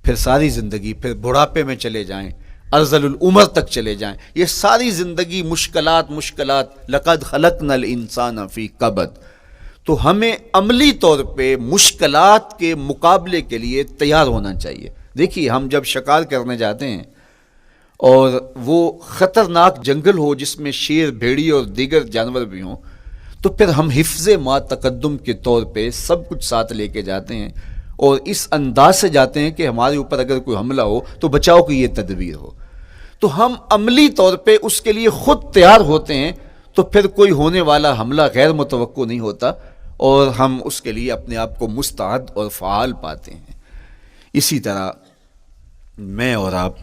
پھر ساری زندگی، پھر بڑھاپے میں چلے جائیں، ارذل العمر تک چلے جائیں، یہ ساری زندگی مشکلات لقد خلقنا الانسان فی کبد۔ تو ہمیں عملی طور پہ مشکلات کے مقابلے کے لیے تیار ہونا چاہیے۔ دیکھیے ہم جب شکار کرنے جاتے ہیں اور وہ خطرناک جنگل ہو جس میں شیر، بھیڑی اور دیگر جانور بھی ہوں، تو پھر ہم حفظ ما تقدم کے طور پہ سب کچھ ساتھ لے کے جاتے ہیں اور اس انداز سے جاتے ہیں کہ ہمارے اوپر اگر کوئی حملہ ہو تو بچاؤ کی یہ تدبیر ہو۔ تو ہم عملی طور پہ اس کے لیے خود تیار ہوتے ہیں، تو پھر کوئی ہونے والا حملہ غیر متوقع نہیں ہوتا اور ہم اس کے لیے اپنے آپ کو مستعد اور فعال پاتے ہیں۔ اسی طرح میں اور آپ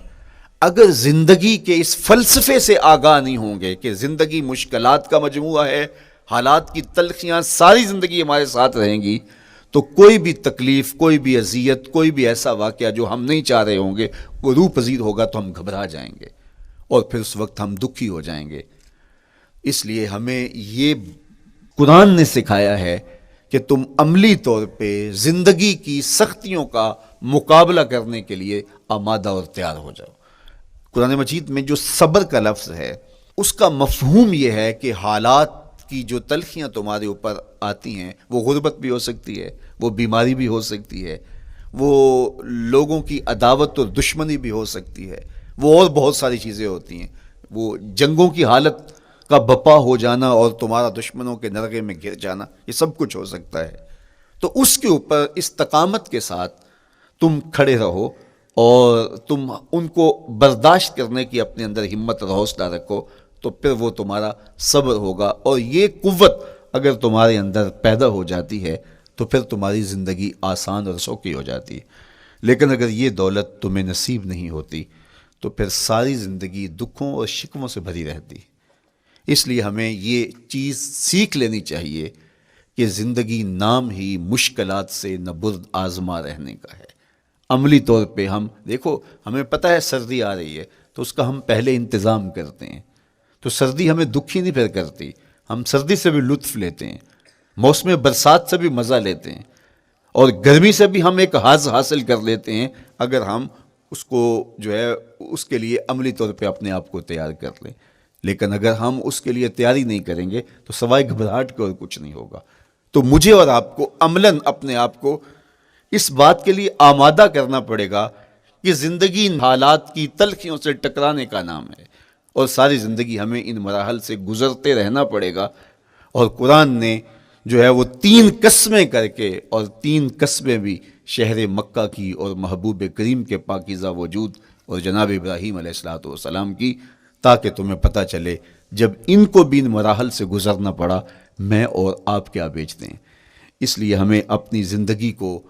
اگر زندگی کے اس فلسفے سے آگاہ نہیں ہوں گے کہ زندگی مشکلات کا مجموعہ ہے، حالات کی تلخیاں ساری زندگی ہمارے ساتھ رہیں گی، تو کوئی بھی تکلیف، کوئی بھی اذیت، کوئی بھی ایسا واقعہ جو ہم نہیں چاہ رہے ہوں گے وہ روح پذیر ہوگا تو ہم گھبرا جائیں گے اور پھر اس وقت ہم دکھی ہو جائیں گے۔ اس لیے ہمیں یہ قرآن نے سکھایا ہے کہ تم عملی طور پہ زندگی کی سختیوں کا مقابلہ کرنے کے لیے آمادہ اور تیار ہو جاؤ۔ قرآن مجید میں جو صبر کا لفظ ہے اس کا مفہوم یہ ہے کہ حالات کی جو تلخیاں تمہارے اوپر آتی ہیں، وہ غربت بھی ہو سکتی ہے، وہ بیماری بھی ہو سکتی ہے، وہ لوگوں کی عداوت اور دشمنی بھی ہو سکتی ہے، وہ اور بہت ساری چیزیں ہوتی ہیں، وہ جنگوں کی حالت کا بپا ہو جانا اور تمہارا دشمنوں کے نرغے میں گر جانا، یہ سب کچھ ہو سکتا ہے۔ تو اس کے اوپر استقامت کے ساتھ تم کھڑے رہو اور تم ان کو برداشت کرنے کی اپنے اندر ہمت اور حوصلہ رکھو، تو پھر وہ تمہارا صبر ہوگا، اور یہ قوت اگر تمہارے اندر پیدا ہو جاتی ہے تو پھر تمہاری زندگی آسان اور سوکھی ہو جاتی ہے۔ لیکن اگر یہ دولت تمہیں نصیب نہیں ہوتی تو پھر ساری زندگی دکھوں اور شکووں سے بھری رہتی۔ اس لیے ہمیں یہ چیز سیکھ لینی چاہیے کہ زندگی نام ہی مشکلات سے نبرد آزما رہنے کا ہے۔ عملی طور پہ ہم دیکھو، ہمیں پتہ ہے سردی آ رہی ہے تو اس کا ہم پہلے انتظام کرتے ہیں، تو سردی ہمیں دکھی نہیں پھر کرتی، ہم سردی سے بھی لطف لیتے ہیں، موسم برسات سے بھی مزہ لیتے ہیں، اور گرمی سے بھی ہم ایک حاز حاصل کر لیتے ہیں اگر ہم اس کو جو ہے اس کے لیے عملی طور پہ اپنے آپ کو تیار کر لیں۔ لیکن اگر ہم اس کے لیے تیاری نہیں کریں گے تو سوائے گھبراہٹ کے اور کچھ نہیں ہوگا۔ تو مجھے اور آپ کو عملاً اپنے آپ کو اس بات کے لیے آمادہ کرنا پڑے گا کہ زندگی ان حالات کی تلخیوں سے ٹکرانے کا نام ہے، اور ساری زندگی ہمیں ان مراحل سے گزرتے رہنا پڑے گا۔ اور قرآن نے جو ہے وہ 3 قسمیں کر کے، اور 3 قسمیں بھی شہر مکہ کی اور محبوب کریم کے پاکیزہ وجود اور جناب ابراہیم علیہ السلام کی، تاکہ تمہیں پتہ چلے جب ان کو بھی ان مراحل سے گزرنا پڑا میں اور آپ کیا بیچتے ہیں۔ اس لیے ہمیں اپنی زندگی کو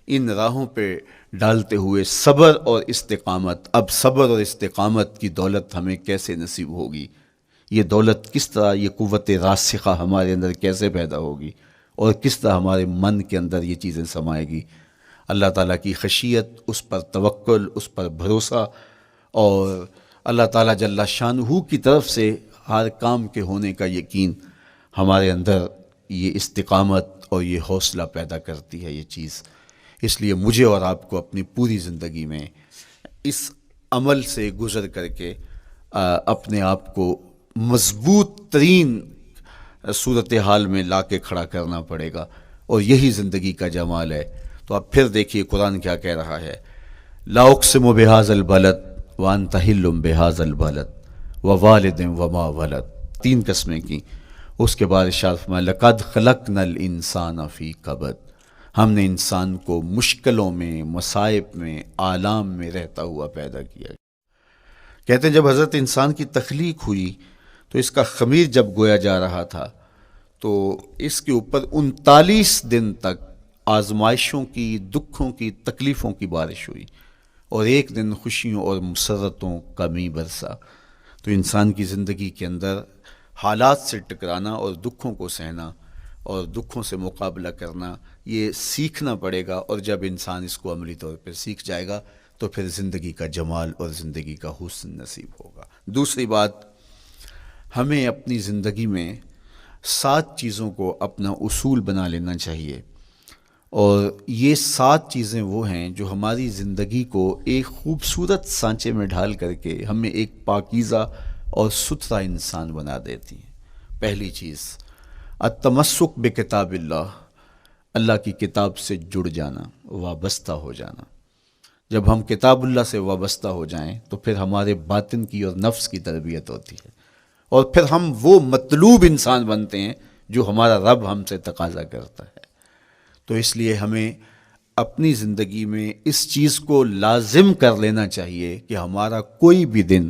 ان راہوں پہ ڈالتے ہوئے صبر اور استقامت، اب صبر اور استقامت کی دولت ہمیں کیسے نصیب ہوگی، یہ دولت کس طرح، یہ قوت راسخہ ہمارے اندر کیسے پیدا ہوگی، اور کس طرح ہمارے من کے اندر یہ چیزیں سمائے گی۔ اللہ تعالیٰ کی خشیت، اس پر توکل، اس پر بھروسہ، اور اللہ تعالیٰ جل شانہ کی طرف سے ہر کام کے ہونے کا یقین ہمارے اندر یہ استقامت اور یہ حوصلہ پیدا کرتی ہے یہ چیز۔ اس لیے مجھے اور آپ کو اپنی پوری زندگی میں اس عمل سے گزر کر کے اپنے آپ کو مضبوط ترین صورتحال میں لا کے کھڑا کرنا پڑے گا، اور یہی زندگی کا جمال ہے۔ تو اب پھر دیکھیے قرآن کیا کہہ رہا ہے، لا اقسم بہذا البلد وانت حل بہذا البلد ووالد وما ولد، 3 قسمیں کی۔ اس کے بعد ارشاد فرمایا لقد خلقنا الانسان فی کبد، ہم نے انسان کو مشکلوں میں، مصائب میں، آلام میں رہتا ہوا پیدا کیا۔ کہتے ہیں جب حضرت انسان کی تخلیق ہوئی تو اس کا خمیر جب گویا جا رہا تھا تو اس کے اوپر 39 دن تک آزمائشوں کی، دکھوں کی، تکلیفوں کی بارش ہوئی، اور ایک دن خوشیوں اور مسرتوں کا می برسا۔ تو انسان کی زندگی کے اندر حالات سے ٹکرانا اور دکھوں کو سہنا اور دکھوں سے مقابلہ کرنا یہ سیکھنا پڑے گا، اور جب انسان اس کو عملی طور پہ سیکھ جائے گا تو پھر زندگی کا جمال اور زندگی کا حسن نصیب ہوگا۔ دوسری بات، ہمیں اپنی زندگی میں 7 چیزوں کو اپنا اصول بنا لینا چاہیے، اور یہ 7 چیزیں وہ ہیں جو ہماری زندگی کو ایک خوبصورت سانچے میں ڈھال کر کے ہمیں ایک پاکیزہ اور ستھرا انسان بنا دیتی ہیں۔ پہلی چیز، التمسک بکتاب اللہ، اللہ کی کتاب سے جڑ جانا، وابستہ ہو جانا۔ جب ہم کتاب اللہ سے وابستہ ہو جائیں تو پھر ہمارے باطن کی اور نفس کی تربیت ہوتی ہے، اور پھر ہم وہ مطلوب انسان بنتے ہیں جو ہمارا رب ہم سے تقاضا کرتا ہے۔ تو اس لیے ہمیں اپنی زندگی میں اس چیز کو لازم کر لینا چاہیے کہ ہمارا کوئی بھی دن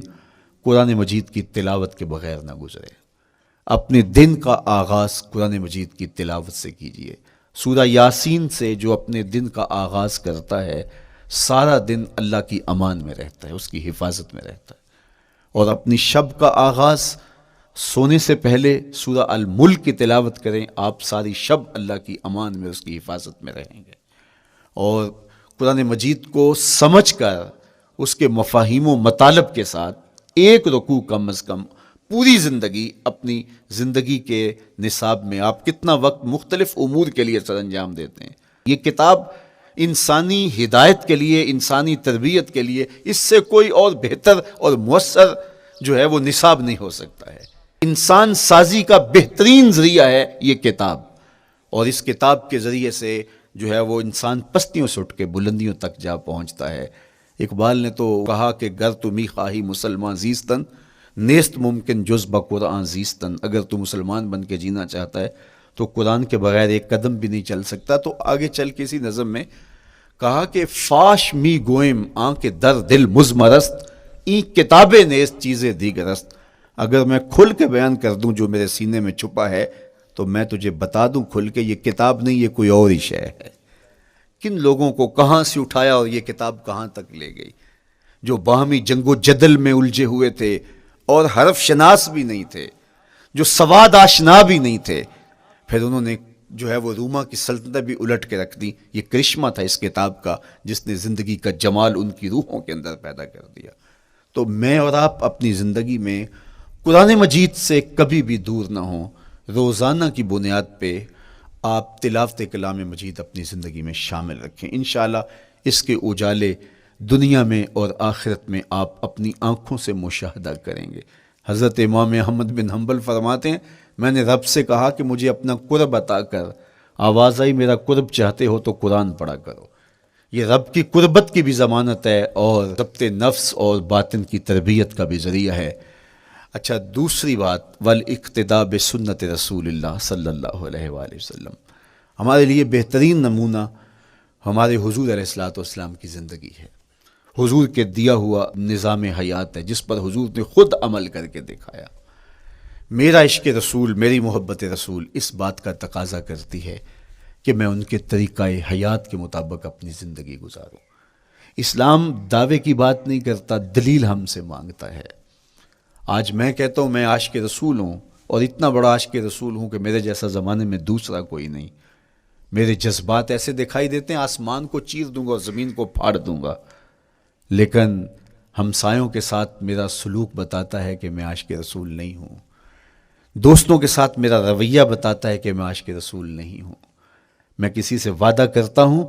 قرآن مجید کی تلاوت کے بغیر نہ گزرے۔ اپنے دن کا آغاز قرآن مجید کی تلاوت سے کیجیے۔ سورہ یاسین سے جو اپنے دن کا آغاز کرتا ہے، سارا دن اللہ کی امان میں رہتا ہے، اس کی حفاظت میں رہتا ہے۔ اور اپنی شب کا آغاز سونے سے پہلے سورہ الملک کی تلاوت کریں، آپ ساری شب اللہ کی امان میں، اس کی حفاظت میں رہیں گے۔ اور قرآن مجید کو سمجھ کر اس کے مفاہیم و مطالب کے ساتھ ایک رکوع کم از کم پوری زندگی، اپنی زندگی کے نصاب میں آپ کتنا وقت مختلف امور کے لیے سر انجام دیتے ہیں۔ یہ کتاب انسانی ہدایت کے لیے، انسانی تربیت کے لیے، اس سے کوئی اور بہتر اور مؤثر جو ہے وہ نصاب نہیں ہو سکتا ہے۔ انسان سازی کا بہترین ذریعہ ہے یہ کتاب، اور اس کتاب کے ذریعے سے جو ہے وہ انسان پستیوں سے اٹھ کے بلندیوں تک جا پہنچتا ہے۔ اقبال نے تو کہا کہ گر تمی خواہی مسلمان زیستن، نیست ممکن جز بقرآن زیستن۔ اگر تو مسلمان بن کے جینا چاہتا ہے تو قرآن کے بغیر ایک قدم بھی نہیں چل سکتا۔ تو آگے چل کے اسی نظم میں کہا کہ فاش می گوئم آنکھ در دل مزمرست، این کتابیں نیست چیزیں دیگرست۔ اگر میں کھل کے بیان کر دوں جو میرے سینے میں چھپا ہے تو میں تجھے بتا دوں کھل کے یہ کتاب نہیں، یہ کوئی اور ہی شے ہے۔ کن لوگوں کو کہاں سے اٹھایا اور یہ کتاب کہاں تک لے گئی، جو باہمی جنگ و جدل میں الجھے ہوئے تھے اور حرف شناس بھی نہیں تھے، جو سواد آشنا بھی نہیں تھے، پھر انہوں نے جو ہے وہ روما کی سلطنت بھی الٹ کے رکھ دی۔ یہ کرشمہ تھا اس کتاب کا، جس نے زندگی کا جمال ان کی روحوں کے اندر پیدا کر دیا۔ تو میں اور آپ اپنی زندگی میں قرآن مجید سے کبھی بھی دور نہ ہوں، روزانہ کی بنیاد پہ آپ تلاوت کلام مجید اپنی زندگی میں شامل رکھیں۔ انشاءاللہ اس کے اجالے دنیا میں اور آخرت میں آپ اپنی آنکھوں سے مشاہدہ کریں گے۔ حضرت امام احمد بن حنبل فرماتے ہیں، میں نے رب سے کہا کہ مجھے اپنا قرب عطا کر، آواز آئی میرا قرب چاہتے ہو تو قرآن پڑھا کرو۔ یہ رب کی قربت کی بھی ضمانت ہے اور ضبط نفس اور باطن کی تربیت کا بھی ذریعہ ہے۔ اچھا، دوسری بات، والاقتداء بسنت رسول اللہ صلی اللہ علیہ وآلہ وسلم۔ ہمارے لیے بہترین نمونہ ہمارے حضور علیہ الصلوۃ والسلام کی زندگی ہے، حضور کے دیا ہوا نظام حیات ہے جس پر حضور نے خود عمل کر کے دکھایا۔ میرا عشق رسول، میری محبت رسول اس بات کا تقاضا کرتی ہے کہ میں ان کے طریقہ حیات کے مطابق اپنی زندگی گزاروں۔ اسلام دعوے کی بات نہیں کرتا، دلیل ہم سے مانگتا ہے۔ آج میں کہتا ہوں میں عاشق رسول ہوں، اور اتنا بڑا عاشق رسول ہوں کہ میرے جیسا زمانے میں دوسرا کوئی نہیں۔ میرے جذبات ایسے دکھائی دیتے ہیں آسمان کو چیر دوں گا اور زمین کو پھاڑ دوں گا، لیکن ہمسایوں کے ساتھ میرا سلوک بتاتا ہے کہ میں عاشق رسول نہیں ہوں۔ دوستوں کے ساتھ میرا رویہ بتاتا ہے کہ میں عاشق رسول نہیں ہوں۔ میں کسی سے وعدہ کرتا ہوں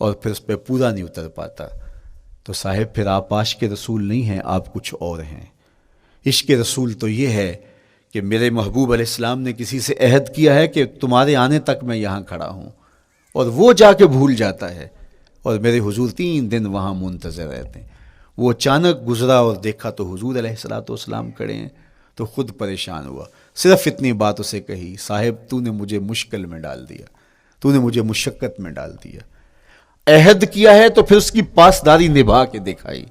اور پھر اس پہ پورا نہیں اتر پاتا، تو صاحب پھر آپ عاشق رسول نہیں ہیں، آپ کچھ اور ہیں۔ عشق رسول تو یہ ہے کہ میرے محبوب علیہ السلام نے کسی سے عہد کیا ہے کہ تمہارے آنے تک میں یہاں کھڑا ہوں، اور وہ جا کے بھول جاتا ہے، اور میرے حضور 3 دن وہاں منتظر رہتے ہیں۔ وہ اچانک گزرا اور دیکھا تو حضور علیہ الصلوۃ والسلام کھڑے ہیں، تو خود پریشان ہوا، صرف اتنی بات اسے کہی، صاحب تو نے مجھے مشکل میں ڈال دیا، تو نے مجھے مشقت میں ڈال دیا۔ عہد کیا ہے تو پھر اس کی پاسداری نبھا کے دکھائی۔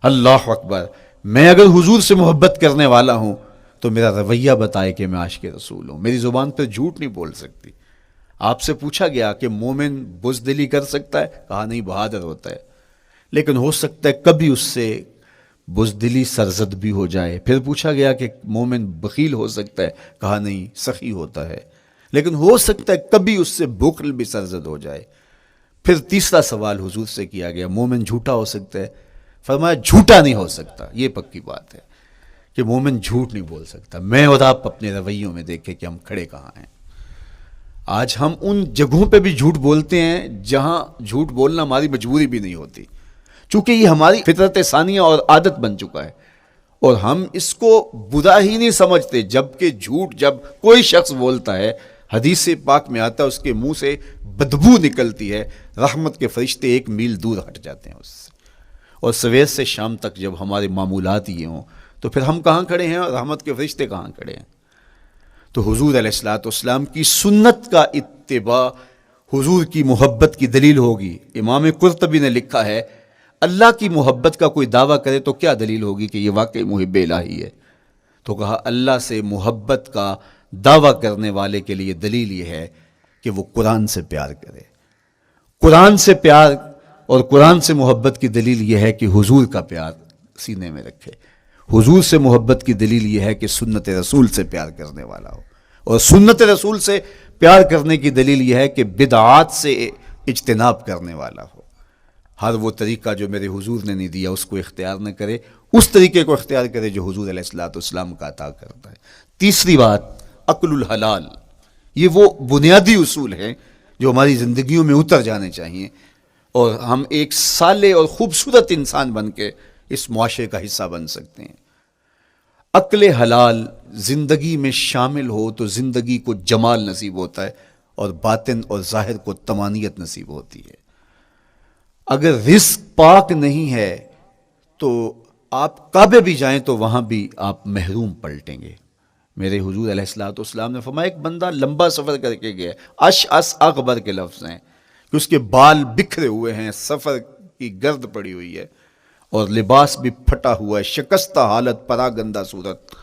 اللہ اکبر! میں اگر حضور سے محبت کرنے والا ہوں تو میرا رویہ بتائے کہ میں عاشق رسول ہوں۔ میری زبان پہ جھوٹ نہیں بول سکتی۔ آپ سے پوچھا گیا کہ مومن بزدلی کر سکتا ہے؟ کہا نہیں، بہادر ہوتا ہے، لیکن ہو سکتا ہے کبھی اس سے بزدلی سرزد بھی ہو جائے۔ پھر پوچھا گیا کہ مومن بخیل ہو سکتا ہے؟ کہا نہیں، سخی ہوتا ہے، لیکن ہو سکتا ہے کبھی اس سے بخل بھی سرزد ہو جائے۔ پھر تیسرا سوال حضور سے کیا گیا، مومن جھوٹا ہو سکتا ہے؟ فرمایا جھوٹا نہیں ہو سکتا، یہ پکی بات ہے کہ مومن جھوٹ نہیں بول سکتا۔ میں اور آپ اپنے رویوں میں دیکھیں کہ ہم کھڑے کہاں ہیں۔ آج ہم ان جگہوں پہ بھی جھوٹ بولتے ہیں جہاں جھوٹ بولنا ہماری مجبوری بھی نہیں ہوتی، چونکہ یہ ہماری فطرت ثانیہ اور عادت بن چکا ہے، اور ہم اس کو برا ہی نہیں سمجھتے۔ جبکہ جھوٹ جب کوئی شخص بولتا ہے، حدیث پاک میں آتا ہے اس کے منہ سے بدبو نکلتی ہے، رحمت کے فرشتے 1 میل دور ہٹ جاتے ہیں اس سے۔ اور سویر سے شام تک جب ہمارے معمولات یہ ہوں تو پھر ہم کہاں کھڑے ہیں اور رحمت کے فرشتے کہاں کھڑے ہیں؟ تو حضور علیہ الصلوۃ والسلام کی سنت کا اتباع حضور کی محبت کی دلیل ہوگی۔ امام قرطبی نے لکھا ہے، اللہ کی محبت کا کوئی دعویٰ کرے تو کیا دلیل ہوگی کہ یہ واقعی محب الہی ہے؟ تو کہا اللہ سے محبت کا دعویٰ کرنے والے کے لیے دلیل یہ ہے کہ وہ قرآن سے پیار کرے۔ قرآن سے پیار اور قرآن سے محبت کی دلیل یہ ہے کہ حضور کا پیار سینے میں رکھے. حضور سے محبت کی دلیل یہ ہے کہ سنت رسول سے پیار کرنے والا ہو, اور سنت رسول سے پیار کرنے کی دلیل یہ ہے کہ بدعات سے اجتناب کرنے والا ہو. ہر وہ طریقہ جو میرے حضور نے نہیں دیا اس کو اختیار نہ کرے, اس طریقے کو اختیار کرے جو حضور علیہ الصلوۃ والسلام کا عطا کرتا ہے. تیسری بات, عقل الحلال. یہ وہ بنیادی اصول ہیں جو ہماری زندگیوں میں اتر جانے چاہیے, اور ہم ایک صالح اور خوبصورت انسان بن کے اس معاشرے کا حصہ بن سکتے ہیں. عقل حلال زندگی میں شامل ہو تو زندگی کو جمال نصیب ہوتا ہے, اور باطن اور ظاہر کو طمانینت نصیب ہوتی ہے. اگر رزق پاک نہیں ہے تو آپ کعبے بھی جائیں تو وہاں بھی آپ محروم پلٹیں گے. میرے حضور علیہ الصلوۃ والسلام نے فرمایا ایک بندہ لمبا سفر کر کے گیا, اشعث اغبر کے لفظ ہیں کہ اس کے بال بکھرے ہوئے ہیں, سفر کی گرد پڑی ہوئی ہے, اور لباس بھی پھٹا ہوا ہے, شکستہ حالت, پراگندہ صورت,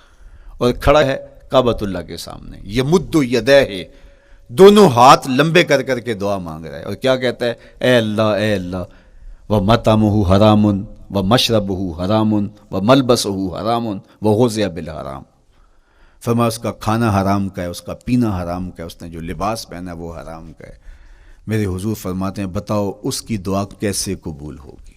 اور کھڑا ہے کعبۃ اللہ کے سامنے. یمد یدیہ, دونوں ہاتھ لمبے کر کر کے دعا مانگ رہا ہے, اور کیا کہتا ہے, اے اللہ ومطعمہ حرام ومشربہ حرام وملبسہ حرام وغذی بالحرام. فرمایا اس کا کھانا حرام کا ہے, اس کا پینا حرام کا ہے, اس نے جو لباس پہنا ہے وہ حرام کا ہے. میرے حضور فرماتے ہیں بتاؤ اس کی دعا کیسے قبول ہوگی.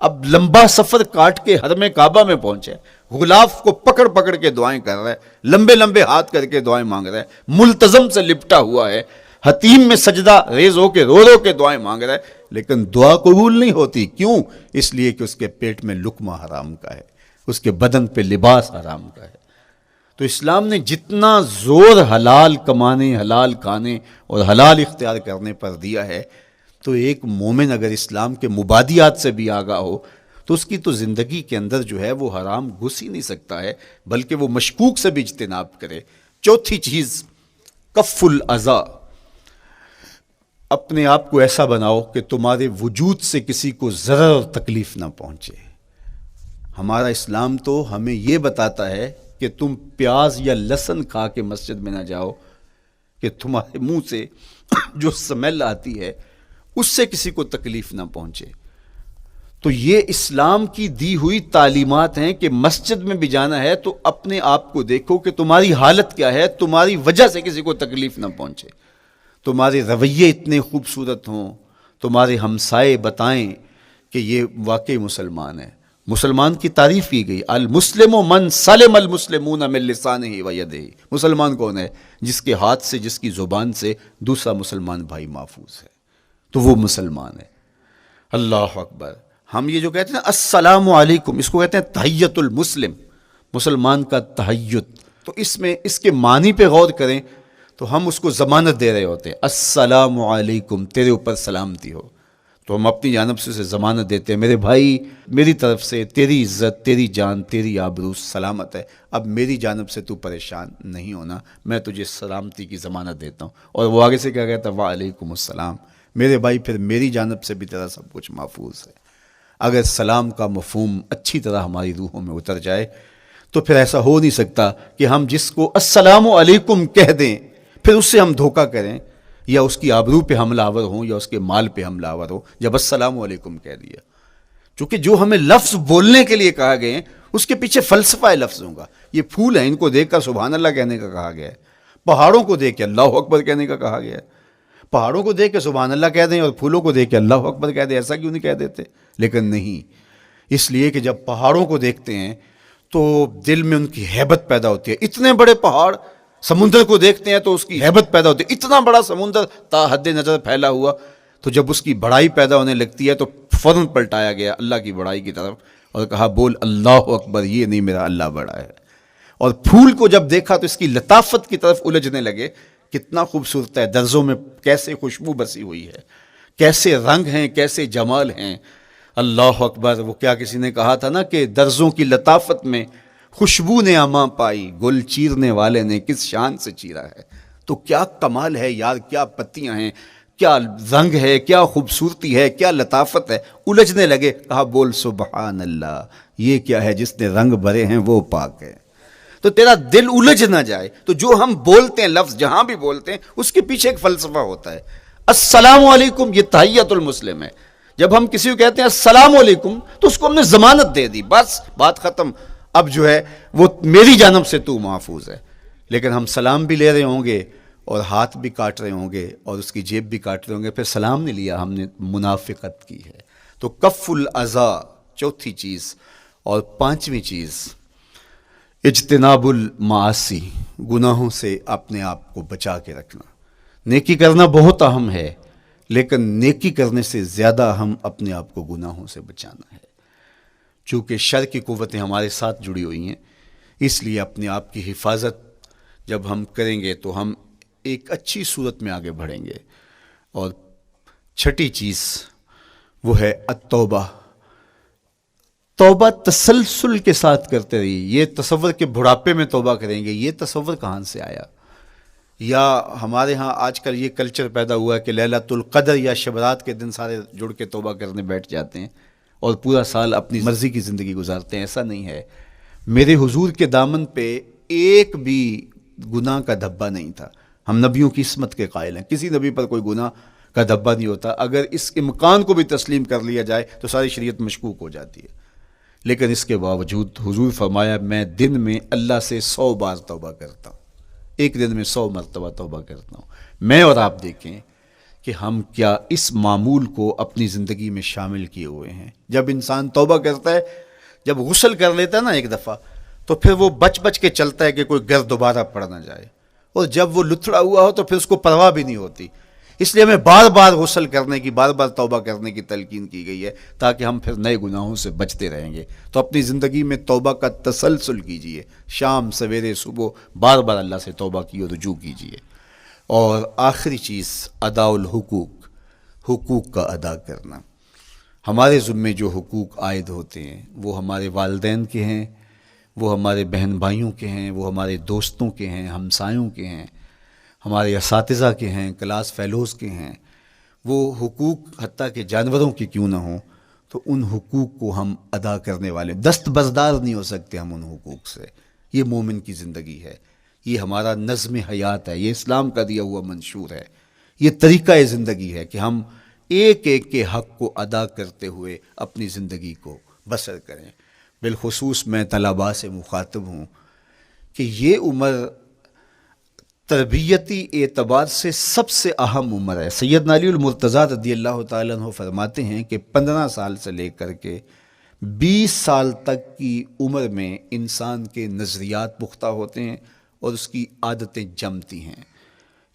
اب لمبا سفر کاٹ کے حرم کعبہ میں پہنچے, غلاف کو پکڑ پکڑ کے دعائیں کر رہا ہے, لمبے لمبے ہاتھ کر کے دعائیں مانگ رہا ہے, ملتزم سے لپٹا ہوا ہے, حتیم میں سجدہ ریز ہو کے رو رو کے دعائیں مانگ رہا ہے, لیکن دعا قبول نہیں ہوتی. کیوں؟ اس لیے کہ اس کے پیٹ میں لقمہ حرام کا ہے, اس کے بدن پہ لباس حرام کا ہے. تو اسلام نے جتنا زور حلال کمانے, حلال کھانے اور حلال اختیار کرنے پر دیا ہے, تو ایک مومن اگر اسلام کے مبادیات سے بھی آگاہ ہو تو اس کی تو زندگی کے اندر جو ہے وہ حرام گھس ہی نہیں سکتا ہے, بلکہ وہ مشکوک سے بھی اجتناب کرے. چوتھی چیز, کف الاذی. اپنے آپ کو ایسا بناؤ کہ تمہارے وجود سے کسی کو ضرر اور تکلیف نہ پہنچے. ہمارا اسلام تو ہمیں یہ بتاتا ہے کہ تم پیاز یا لہسن کھا کے مسجد میں نہ جاؤ کہ تمہارے منہ سے جو سمیل آتی ہے اس سے کسی کو تکلیف نہ پہنچے. تو یہ اسلام کی دی ہوئی تعلیمات ہیں کہ مسجد میں بھی جانا ہے تو اپنے آپ کو دیکھو کہ تمہاری حالت کیا ہے, تمہاری وجہ سے کسی کو تکلیف نہ پہنچے. تمہارے رویے اتنے خوبصورت ہوں, تمہارے ہمسائے بتائیں کہ یہ واقعی مسلمان ہے. مسلمان کی تعریف کی گئی, المسلم من سلم المسلمون من لسانہ و یدہ. مسلمان کون ہے؟ جس کے ہاتھ سے, جس کی زبان سے دوسرا مسلمان بھائی محفوظ ہے, تو وہ مسلمان ہے. اللہ اکبر. ہم یہ جو کہتے ہیں السلام علیکم, اس کو کہتے ہیں تحیت المسلم, مسلمان کا تحیت. تو اس میں اس کے معنی پہ غور کریں تو ہم اس کو ضمانت دے رہے ہوتے ہیں, السلام علیکم, تیرے اوپر سلامتی ہو. تو ہم اپنی جانب سے اسے ضمانت دیتے ہیں, میرے بھائی میری طرف سے تیری عزت, تیری جان, تیری آبرو سلامت ہے, اب میری جانب سے تو پریشان نہیں ہونا, میں تجھے سلامتی کی ضمانت دیتا ہوں. اور وہ آگے سے کیا کہتا ہے, وعلیکم السلام, میرے بھائی پھر میری جانب سے بھی تیرا سب کچھ محفوظ ہے. اگر سلام کا مفہوم اچھی طرح ہماری روحوں میں اتر جائے تو پھر ایسا ہو نہیں سکتا کہ ہم جس کو السلام علیکم کہہ دیں پھر اس سے ہم دھوکہ کریں, یا اس کی آبرو پہ حملہ آور ہوں, یا اس کے مال پہ حملہ آور ہوں جب السلام علیکم کہہ دیا. چونکہ جو ہمیں لفظ بولنے کے لیے کہا گئے ہیں اس کے پیچھے فلسفہ ہے لفظوں کا. یہ پھول ہیں, ان کو دیکھ کر سبحان اللہ کہنے کا کہا گیا ہے. پہاڑوں کو دیکھ کے اللہ اکبر کہنے کا کہا گیا ہے. پہاڑوں کو دیکھ کے سبحان اللہ کہہ دیں اور پھولوں کو دیکھ کے اللہ اکبر کہہ دیں, ایسا کیوں نہیں کہہ دیتے؟ لیکن نہیں, اس لیے کہ جب پہاڑوں کو دیکھتے ہیں تو دل میں ان کی ہیبت پیدا ہوتی ہے. اتنے بڑے پہاڑ, سمندر کو دیکھتے ہیں تو اس کی ہیبت پیدا ہوتی ہے. اتنا بڑا سمندر تا حد نظر پھیلا ہوا, تو جب اس کی بڑائی پیدا ہونے لگتی ہے تو فوراً پلٹایا گیا اللہ کی بڑائی کی طرف اور کہا بول اللہ اکبر, یہ نہیں میرا اللہ بڑا ہے. اور پھول کو جب دیکھا تو اس کی لطافت کی طرف الجھنے لگے, کتنا خوبصورت ہے, درزوں میں کیسے خوشبو بسی ہوئی ہے, کیسے رنگ ہیں, کیسے جمال ہیں. اللہ اکبر. وہ کیا کسی نے کہا تھا نا کہ درزوں کی لطافت میں خوشبو نے اماں پائی, گل چیرنے والے نے کس شان سے چیرا ہے. تو کیا کمال ہے یار, کیا پتیاں ہیں, کیا رنگ ہے, کیا خوبصورتی ہے, کیا لطافت ہے. الجھنے لگے, کہا بول سبحان اللہ, یہ کیا ہے جس نے رنگ بھرے ہیں وہ پاک ہے. تو تیرا دل الجھ نہ جائے. تو جو ہم بولتے ہیں لفظ جہاں بھی بولتے ہیں اس کے پیچھے ایک فلسفہ ہوتا ہے. السلام علیکم یہ تحیت المسلم ہے. جب ہم کسی کو کہتے ہیں السلام علیکم تو اس کو ہم نے ضمانت دے دی، بس بات ختم، اب جو ہے وہ میری جانب سے تو محفوظ ہے۔ لیکن ہم سلام بھی لے رہے ہوں گے اور ہاتھ بھی کاٹ رہے ہوں گے اور اس کی جیب بھی کاٹ رہے ہوں گے، پھر سلام نہیں لیا، ہم نے منافقت کی ہے۔ تو کف الاذی چوتھی چیز، اور پانچویں چیز اجتناب المعاصی، گناہوں سے اپنے آپ کو بچا کے رکھنا۔ نیکی کرنا بہت اہم ہے، لیکن نیکی کرنے سے زیادہ ہم اپنے آپ کو گناہوں سے بچانا ہے۔ چونکہ شر کی قوتیں ہمارے ساتھ جڑی ہوئی ہیں، اس لیے اپنے آپ کی حفاظت جب ہم کریں گے تو ہم ایک اچھی صورت میں آگے بڑھیں گے۔ اور چھٹی چیز وہ ہے التوبہ، توبہ تسلسل کے ساتھ کرتے رہیے۔ یہ تصور کہ بڑھاپے میں توبہ کریں گے، یہ تصور کہاں سے آیا؟ یا ہمارے ہاں آج کل یہ کلچر پیدا ہوا ہے کہ لیلۃ القدر یا شبرات کے دن سارے جڑ کے توبہ کرنے بیٹھ جاتے ہیں اور پورا سال اپنی مرضی کی زندگی گزارتے ہیں۔ ایسا نہیں ہے۔ میرے حضور کے دامن پہ ایک بھی گناہ کا دھبا نہیں تھا۔ ہم نبیوں کی عصمت کے قائل ہیں، کسی نبی پر کوئی گناہ کا دھبا نہیں ہوتا۔ اگر اس امکان کو بھی تسلیم کر لیا جائے تو ساری شریعت مشکوک ہو جاتی ہے، لیکن اس کے باوجود حضور فرمایا میں دن میں اللہ سے 100 بار توبہ کرتا ہوں، ایک دن میں 100 مرتبہ توبہ کرتا ہوں۔ میں اور آپ دیکھیں کہ ہم کیا اس معمول کو اپنی زندگی میں شامل کیے ہوئے ہیں۔ جب انسان توبہ کرتا ہے، جب غسل کر لیتا ہے نا ایک دفعہ، تو پھر وہ بچ بچ کے چلتا ہے کہ کوئی گرد دوبارہ پڑ نہ جائے، اور جب وہ لتھڑا ہوا ہو تو پھر اس کو پرواہ بھی نہیں ہوتی۔ اس لیے ہمیں بار بار غسل کرنے کی، بار بار توبہ کرنے کی تلقین کی گئی ہے، تاکہ ہم پھر نئے گناہوں سے بچتے رہیں گے۔ تو اپنی زندگی میں توبہ کا تسلسل کیجئے، شام سویرے صبح بار بار اللہ سے توبہ کی اور رجوع کیجئے۔ اور آخری چیز ادا الحقوق، حقوق کا ادا کرنا۔ ہمارے ذمے جو حقوق عائد ہوتے ہیں وہ ہمارے والدین کے ہیں، وہ ہمارے بہن بھائیوں کے ہیں، وہ ہمارے دوستوں کے ہیں، ہمسایوں کے ہیں، ہمارے اساتذہ کے ہیں، کلاس فیلوز کے ہیں۔ وہ حقوق حتیٰ کہ جانوروں کی کیوں نہ ہوں، تو ان حقوق کو ہم ادا کرنے والے، دست بردار نہیں ہو سکتے ہم ان حقوق سے۔ یہ مومن کی زندگی ہے، یہ ہمارا نظم حیات ہے، یہ اسلام کا دیا ہوا منشور ہے، یہ طریقہ زندگی ہے کہ ہم ایک ایک کے حق کو ادا کرتے ہوئے اپنی زندگی کو بسر کریں۔ بالخصوص میں طلباء سے مخاطب ہوں کہ یہ عمر تربیتی اعتبار سے سب سے اہم عمر ہے۔ سیدنا علی المرتضیٰ رضی اللہ تعالیٰ عنہ فرماتے ہیں کہ 15 سال سے لے کر کے 20 سال تک کی عمر میں انسان کے نظریات پختہ ہوتے ہیں اور اس کی عادتیں جمتی ہیں۔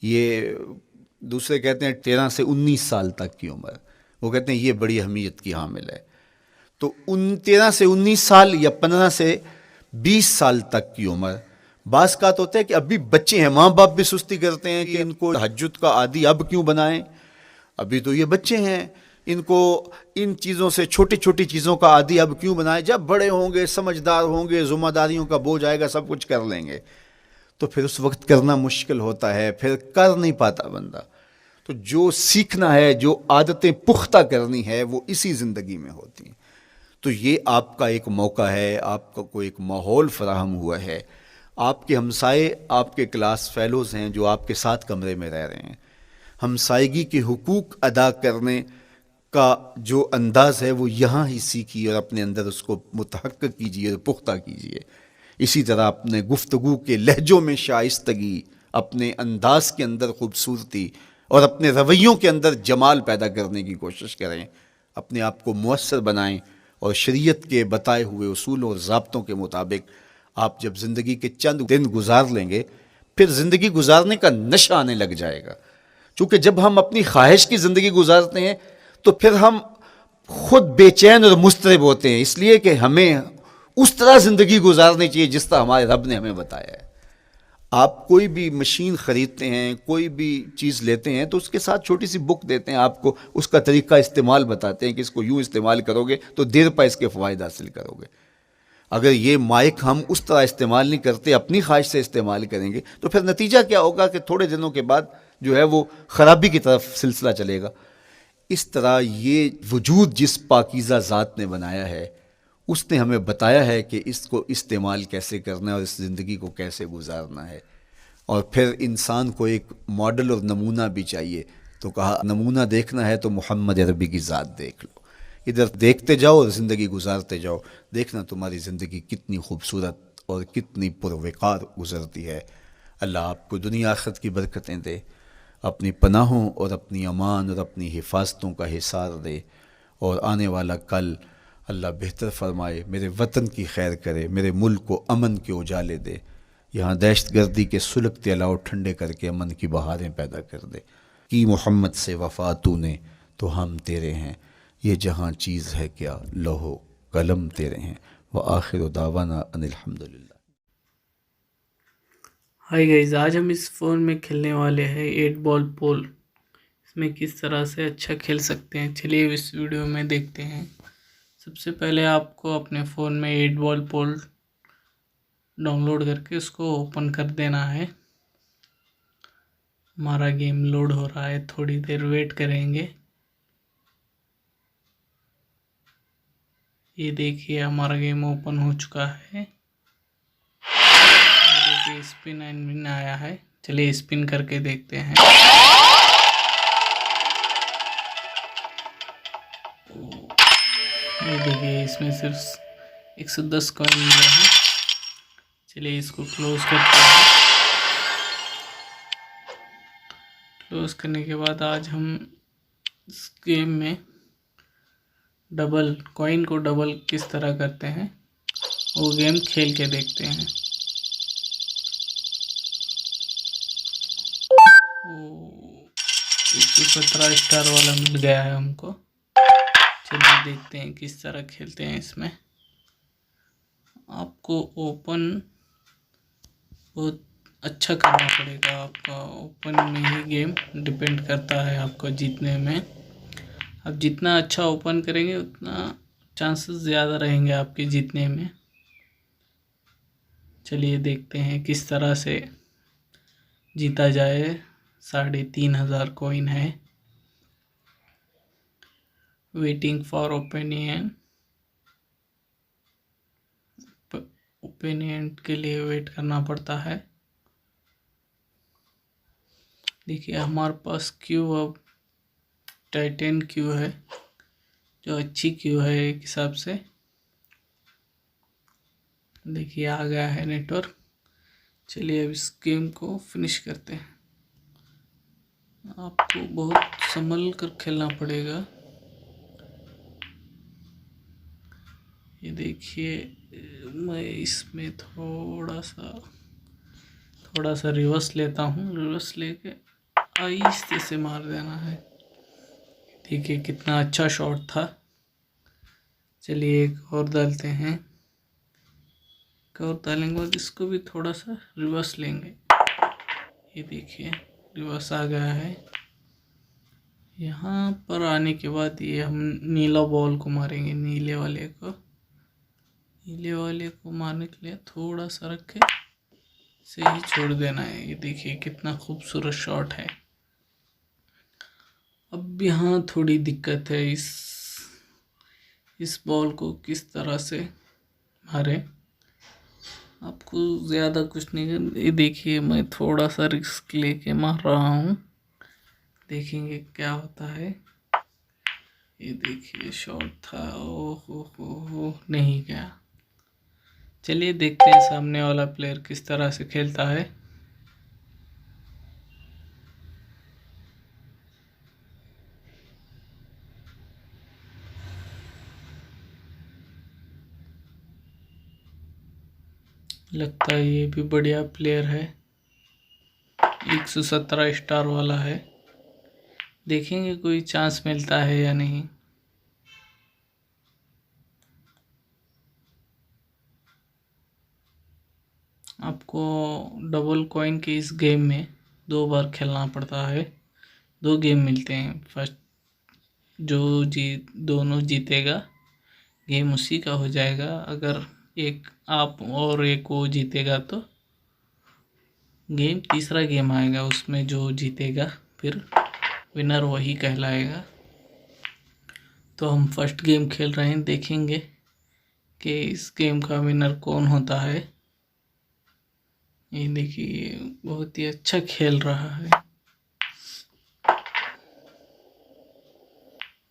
یہ دوسرے کہتے ہیں 13 سے 19 سال تک کی عمر، وہ کہتے ہیں یہ بڑی اہمیت کی حامل ہے۔ تو 13 سے 19 سال یا 15 سے 20 سال تک کی عمر، بعض کا تو ہوتا ہے کہ ابھی بچے ہیں، ماں باپ بھی سستی کرتے ہیں کہ ان کو تہجد کا عادی اب کیوں بنائیں، ابھی تو یہ بچے ہیں، ان کو ان چیزوں سے، چھوٹی چھوٹی چیزوں کا عادی اب کیوں بنائیں، جب بڑے ہوں گے، سمجھدار ہوں گے، ذمہ داریوں کا بوجھ آئے گا، سب کچھ کر لیں گے۔ تو پھر اس وقت کرنا مشکل ہوتا ہے، پھر کر نہیں پاتا بندہ۔ تو جو سیکھنا ہے، جو عادتیں پختہ کرنی ہے، وہ اسی زندگی میں ہوتی ہیں۔ تو یہ آپ کا ایک موقع ہے، آپ کو ایک ماحول فراہم ہوا ہے۔ آپ کے ہمسائے آپ کے کلاس فیلوز ہیں جو آپ کے ساتھ کمرے میں رہ رہے ہیں۔ ہمسائیگی کے حقوق ادا کرنے کا جو انداز ہے وہ یہاں ہی سیکھیے اور اپنے اندر اس کو متحقق کیجیے اور پختہ کیجیے۔ اسی طرح اپنے گفتگو کے لہجوں میں شائستگی، اپنے انداز کے اندر خوبصورتی اور اپنے رویوں کے اندر جمال پیدا کرنے کی کوشش کریں۔ اپنے آپ کو مؤثر بنائیں اور شریعت کے بتائے ہوئے اصول اور ضابطوں کے مطابق آپ جب زندگی کے چند دن گزار لیں گے، پھر زندگی گزارنے کا نشہ آنے لگ جائے گا۔ چونکہ جب ہم اپنی خواہش کی زندگی گزارتے ہیں تو پھر ہم خود بے چین اور مضطرب ہوتے ہیں، اس لیے کہ ہمیں اس طرح زندگی گزارنی چاہیے جس طرح ہمارے رب نے ہمیں بتایا ہے۔ آپ کوئی بھی مشین خریدتے ہیں، کوئی بھی چیز لیتے ہیں تو اس کے ساتھ چھوٹی سی بک دیتے ہیں آپ کو، اس کا طریقہ استعمال بتاتے ہیں کہ اس کو یوں استعمال کرو گے تو دیر پا اس کے فوائد حاصل کرو گے۔ اگر یہ مائک ہم اس طرح استعمال نہیں کرتے، اپنی خواہش سے استعمال کریں گے تو پھر نتیجہ کیا ہوگا کہ تھوڑے دنوں کے بعد جو ہے وہ خرابی کی طرف سلسلہ چلے گا۔ اس طرح یہ وجود جس پاکیزہ ذات نے بنایا ہے، اس نے ہمیں بتایا ہے کہ اس کو استعمال کیسے کرنا ہے اور اس زندگی کو کیسے گزارنا ہے۔ اور پھر انسان کو ایک ماڈل اور نمونہ بھی چاہیے تو کہا نمونہ دیکھنا ہے تو محمد عربی کی ذات دیکھ لو، ادھر دیکھتے جاؤ اور زندگی گزارتے جاؤ، دیکھنا تمہاری زندگی کتنی خوبصورت اور کتنی پروقار گزرتی ہے۔ اللہ آپ کو دنیا آخرت کی برکتیں دے، اپنی پناہوں اور اپنی امان اور اپنی حفاظتوں کا حصار دے، اور آنے والا کل اللہ بہتر فرمائے، میرے وطن کی خیر کرے، میرے ملک کو امن کے اجالے دے، یہاں دہشت گردی کے سلگتے الاؤ ٹھنڈے کر کے امن کی بہاریں پیدا کر دے۔ کی محمد سے وفا تو نے تو ہم تیرے ہیں، یہ جہاں چیز ہے کیا لوہو قلم تیرے ہیں۔ وآخر دعوانا ان الحمدللہ۔ ہائی گائز، آج ہم اس فون میں کھیلنے والے ہیں 8 بال پول۔ اس میں کس طرح سے اچھا کھیل سکتے ہیں، چلیے اس ویڈیو میں دیکھتے ہیں۔ سب سے پہلے آپ کو اپنے فون میں 8 بال پول ڈاؤن لوڈ کر کے اس کو اوپن کر دینا ہے۔ ہمارا گیم لوڈ ہو رہا ہے، تھوڑی دیر ویٹ کریں گے۔ یہ دیکھیے ہمارا گیم اوپن ہو چکا ہے۔ دیکھیے اسپن اینڈ آیا ہے، چلیے اسپن کر کے دیکھتے ہیں۔ یہ دیکھیے اس میں صرف 110 کوائن ملے ہیں۔ چلیے اس کو کلوز کرتے ہیں۔ کلوز کرنے کے بعد آج ہم اس گیم میں ڈبل کوائن کو ڈبل کس طرح کرتے ہیں وہ گیم کھیل کے دیکھتے ہیں۔ 117 اسٹار والا مل گیا ہے ہم کو۔ چلیے دیکھتے ہیں کس طرح کھیلتے ہیں۔ اس میں آپ کو اوپن بہت اچھا کرنا پڑے گا، آپ کا اوپن میں ہی گیم ڈیپینڈ کرتا ہے آپ کو جیتنے میں۔ آپ جتنا اچھا اوپن کریں گے اتنا چانسز زیادہ رہیں گے آپ کے جیتنے میں۔ چلیے دیکھتے ہیں کس طرح سے جیتا جائے۔ 3500 کوئن ہے۔ ویٹنگ فار اوپینینٹ کے لیے ویٹ کرنا پڑتا ہے۔ دیکھیے ہمارے پاس کیو اب ٹائٹن کیو ہے، جو اچھی کیو ہے ایک حساب سے۔ دیکھیے آ گیا ہے نیٹ ورک۔ چلیے اب اس گیم کو فنش کرتے ہیں۔ آپ کو بہت سنبھل کر کھیلنا پڑے گا۔ یہ دیکھیے میں اس میں تھوڑا سا ریورس لیتا ہوں، ریورس لے کے آہستہ سے مار دینا ہے۔ دیکھیے کتنا اچھا شاٹ تھا۔ چلیے ایک اور ڈالتے ہیں، ایک اور ڈالیں گے اور اس کو بھی تھوڑا سا ریورس لیں گے۔ یہ دیکھیے ریورس آ گیا ہے۔ یہاں پر آنے کے بعد یہ ہم نیلا بال کو ماریں گے، نیلے والے کو مارنے کے لیے تھوڑا سا رکھ کے سے ہی چھوڑ دینا ہے۔ یہ دیکھیے کتنا خوبصورت شاٹ ہے۔ اب یہاں تھوڑی دقت ہے، اس بال کو کس طرح سے مارے۔ آپ کو زیادہ کچھ نہیں کرنا۔ یہ دیکھیے میں تھوڑا سا رسک لے کے مار رہا ہوں، دیکھیں گے کیا ہوتا ہے۔ یہ دیکھیے شاٹ تھا، اوہ نہیں گیا۔ چلیے دیکھتے ہیں سامنے والا پلیئر کس طرح سے کھیلتا ہے۔ لگتا ہے یہ بھی بڑھیا پلیئر ہے، 117 اسٹار والا ہے۔ دیکھیں گے کوئی چانس ملتا ہے یا نہیں۔ آپ کو ڈبل کوائن کے اس گیم میں 2 بار کھیلنا پڑتا ہے، 2 گیم ملتے ہیں۔ فرسٹ جو دونوں جیتے گا گیم اسی کا ہو جائے گا، اگر ایک آپ اور ایک وہ جیتے گا تو تیسرا گیم آئے گا، اس میں جو جیتے گا پھر ونر وہی کہلائے گا۔ تو ہم فرسٹ گیم کھیل رہے ہیں، دیکھیں گے کہ اس گیم کا ونر کون ہوتا ہے۔ یہ دیکھیے بہت ہی اچھا کھیل رہا ہے۔